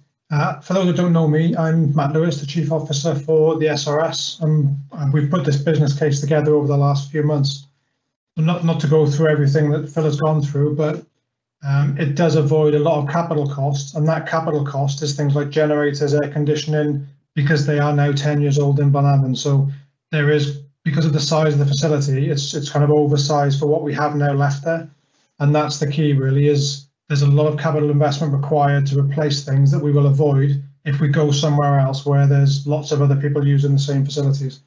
For those who don't know me, I'm Matt Lewis, the Chief Officer for the SRS, and we've put this business case together over the last few months. Not to go through everything that Phil has gone through, but it does avoid a lot of capital costs, and that capital cost is things like generators, air conditioning, because they are now 10 years old in Blaenavon. So there is, because of the size of the facility, it's kind of oversized for what we have now left there, and that's the key really, is there's a lot of capital investment required to replace things that we will avoid if we go somewhere else where there's lots of other people using the same facilities.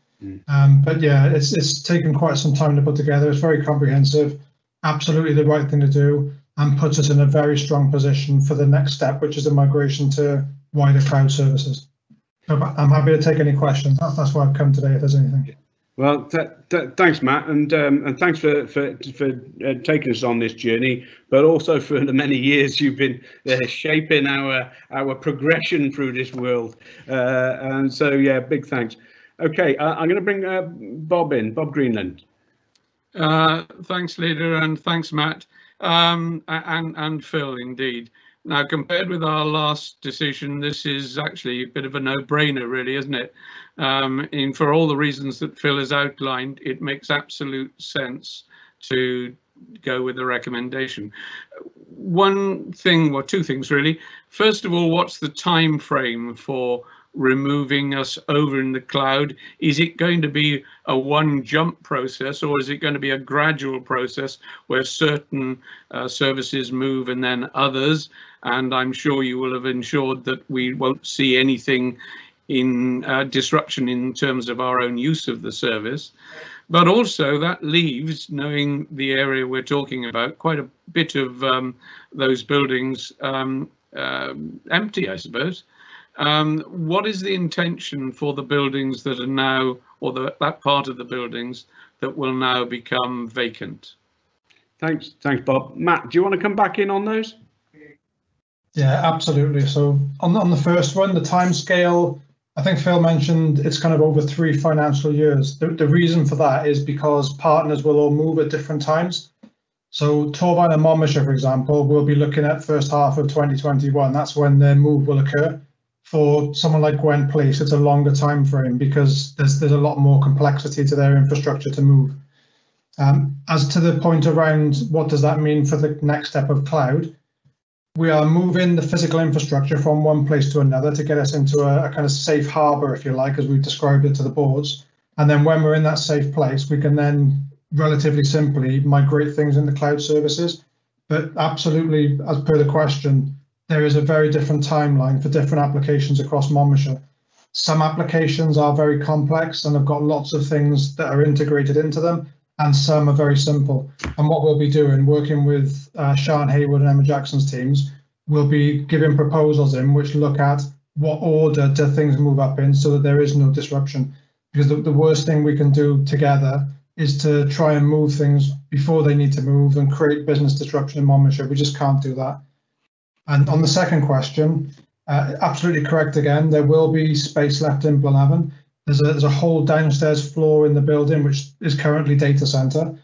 But yeah, it's taken quite some time to put together. It's very comprehensive, absolutely the right thing to do, and puts us in a very strong position for the next step, which is the migration to wider cloud services. I'm happy to take any questions. That's why I've come today, if there's anything. Well, thanks, Matt, and thanks for taking us on this journey, but also for the many years you've been shaping our progression through this world. And so, yeah, big thanks. Okay, I'm going to bring Bob in, Bob Greenland. Thanks, Leader, and thanks, Matt, and Phil, indeed. Now, compared with our last decision, this is actually a bit of a no-brainer, really, isn't it? And for all the reasons that Phil has outlined, it makes absolute sense to go with the recommendation. One thing, or two things, really. First of all, what's the time frame for removing us over in the cloud? Is it going to be a one jump process, or is it going to be a gradual process where certain services move and then others? And I'm sure you will have ensured that we won't see anything in disruption in terms of our own use of the service. But also that leaves, knowing the area we're talking about, quite a bit of those buildings empty, I suppose. What is the intention for the buildings that are now, or that part of the buildings that will now become vacant? Thanks, Bob. Matt, do you want to come back in on those? Yeah, absolutely. So on the first one, the timescale, I think Phil mentioned it's kind of over 3 financial years. The reason for that is because partners will all move at different times. So Torvine and Monmouthshire, for example, will be looking at first half of 2021. That's when their move will occur. For someone like Gwent Place, it's a longer time frame because there's a lot more complexity to their infrastructure to move. As to the point around what does that mean for the next step of cloud, we are moving the physical infrastructure from one place to another to get us into a kind of safe harbour, if you like, as we've described it to the boards. And then when we're in that safe place, we can then relatively simply migrate things into cloud services. But absolutely, as per the question, there is a very different timeline for different applications across Monmouthshire. Some applications are very complex and have got lots of things that are integrated into them, and some are very simple. And what we'll be doing, working with Sian Haywood and Emma Jackson's teams, we'll be giving proposals in which look at what order do things move up in so that there is no disruption. Because the worst thing we can do together is to try and move things before they need to move and create business disruption in Monmouthshire. We just can't do that. And on the second question, absolutely correct again, there will be space left in Blenavon. There's a whole downstairs floor in the building which is currently data centre.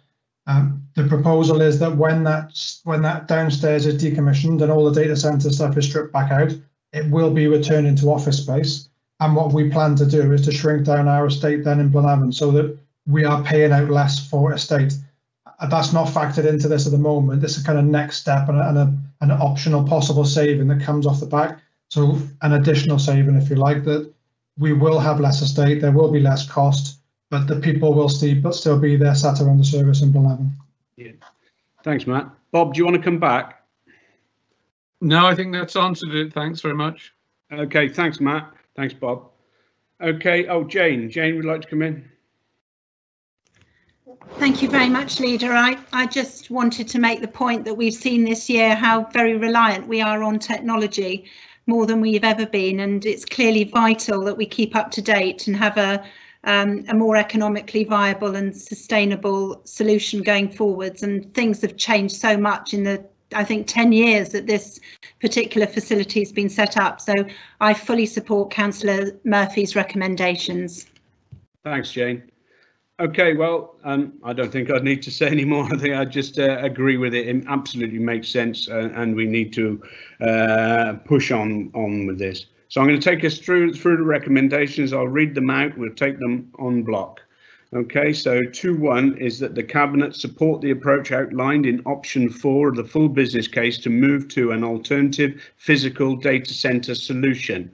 The proposal is that when that downstairs is decommissioned and all the data centre stuff is stripped back out, it will be returned into office space. And what we plan to do is to shrink down our estate then in Blenavon so that we are paying out less for estate. That's not factored into this at the moment. This is a kind of next step and an optional possible saving that comes off the back. So an additional saving, if you like, that we will have less estate, there will be less cost, but the people will still be there sat around the service in Blenavon. Yeah. Thanks, Matt. Bob, do you want to come back? No, I think that's answered it. Thanks very much. Okay, thanks, Matt. Thanks, Bob. Okay, Jane would like to come in. Thank you very much, Leader. I just wanted to make the point that we've seen this year how very reliant we are on technology, more than we've ever been, and it's clearly vital that we keep up to date and have a more economically viable and sustainable solution going forwards. And things have changed so much in the, I think, 10 years that this particular facility has been set up. So I fully support Councillor Murphy's recommendations. Thanks, Jane. Okay, well, I don't think I need to say any more. I think I just agree with it. It absolutely makes sense, and we need to push on with this. So I'm going to take us through the recommendations. I'll read them out. We'll take them on block. Okay, so 2.1 is that the Cabinet support the approach outlined in option 4 of the full business case to move to an alternative physical data centre solution.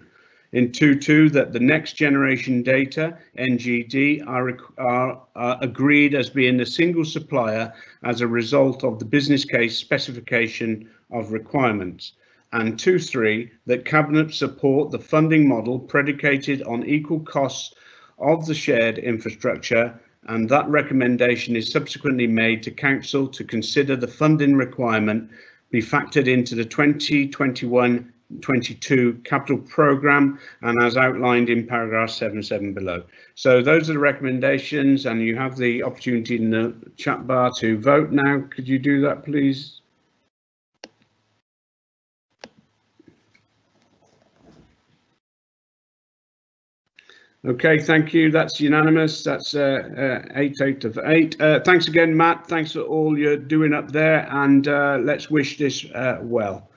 In 2.2, that the next generation data, NGD, are agreed as being a single supplier as a result of the business case specification of requirements. And 2.3, that Cabinet support the funding model predicated on equal costs of the shared infrastructure, and that recommendation is subsequently made to Council to consider the funding requirement be factored into the 2021 22 capital programme and as outlined in paragraph 7.7 below. So those are the recommendations, and you have the opportunity in the chat bar to vote now. Could you do that, please? Okay, thank you. That's unanimous. That's 8 of 8. Thanks again, Matt. Thanks for all you're doing up there, and let's wish this well.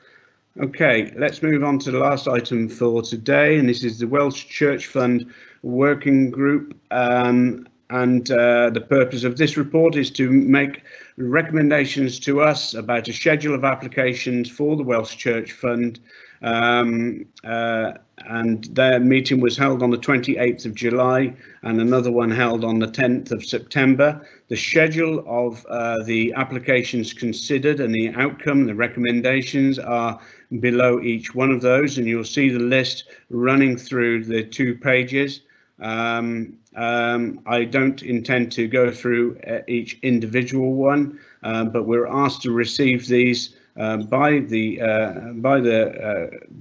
Okay, let's move on to the last item for today, and this is the Welsh Church Fund Working Group. And the purpose of this report is to make recommendations to us about a schedule of applications for the Welsh Church Fund. And their meeting was held on the 28th of July and another one held on the 10th of September. The schedule of the applications considered and the outcome, the recommendations are below each one of those, and you'll see the list running through the 2 pages. I don't intend to go through each individual one, but we're asked to receive these by the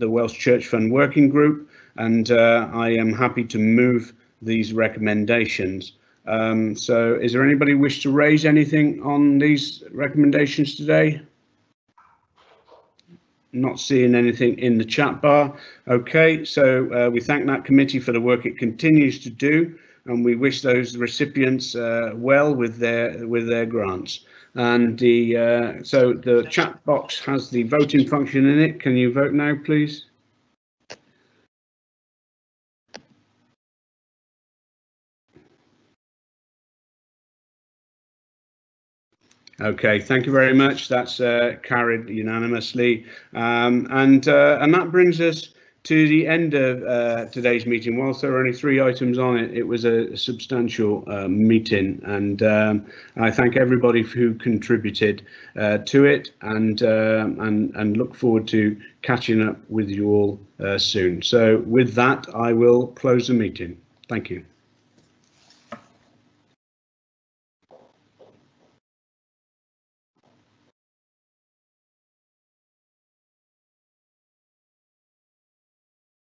Welsh Church Fund Working Group, and I am happy to move these recommendations. So is there anybody wish to raise anything on these recommendations today? Not seeing anything in the chat bar. Okay, so we thank that committee for the work it continues to do, and we wish those recipients well with their grants. And so the chat box has the voting function in it. Can you vote now, please? Okay, thank you very much. That's carried unanimously, and that brings us to the end of today's meeting. Whilst there are only 3 items on it, it was a substantial meeting, and I thank everybody who contributed to it, and look forward to catching up with you all soon. So with that, I will close the meeting. Thank you.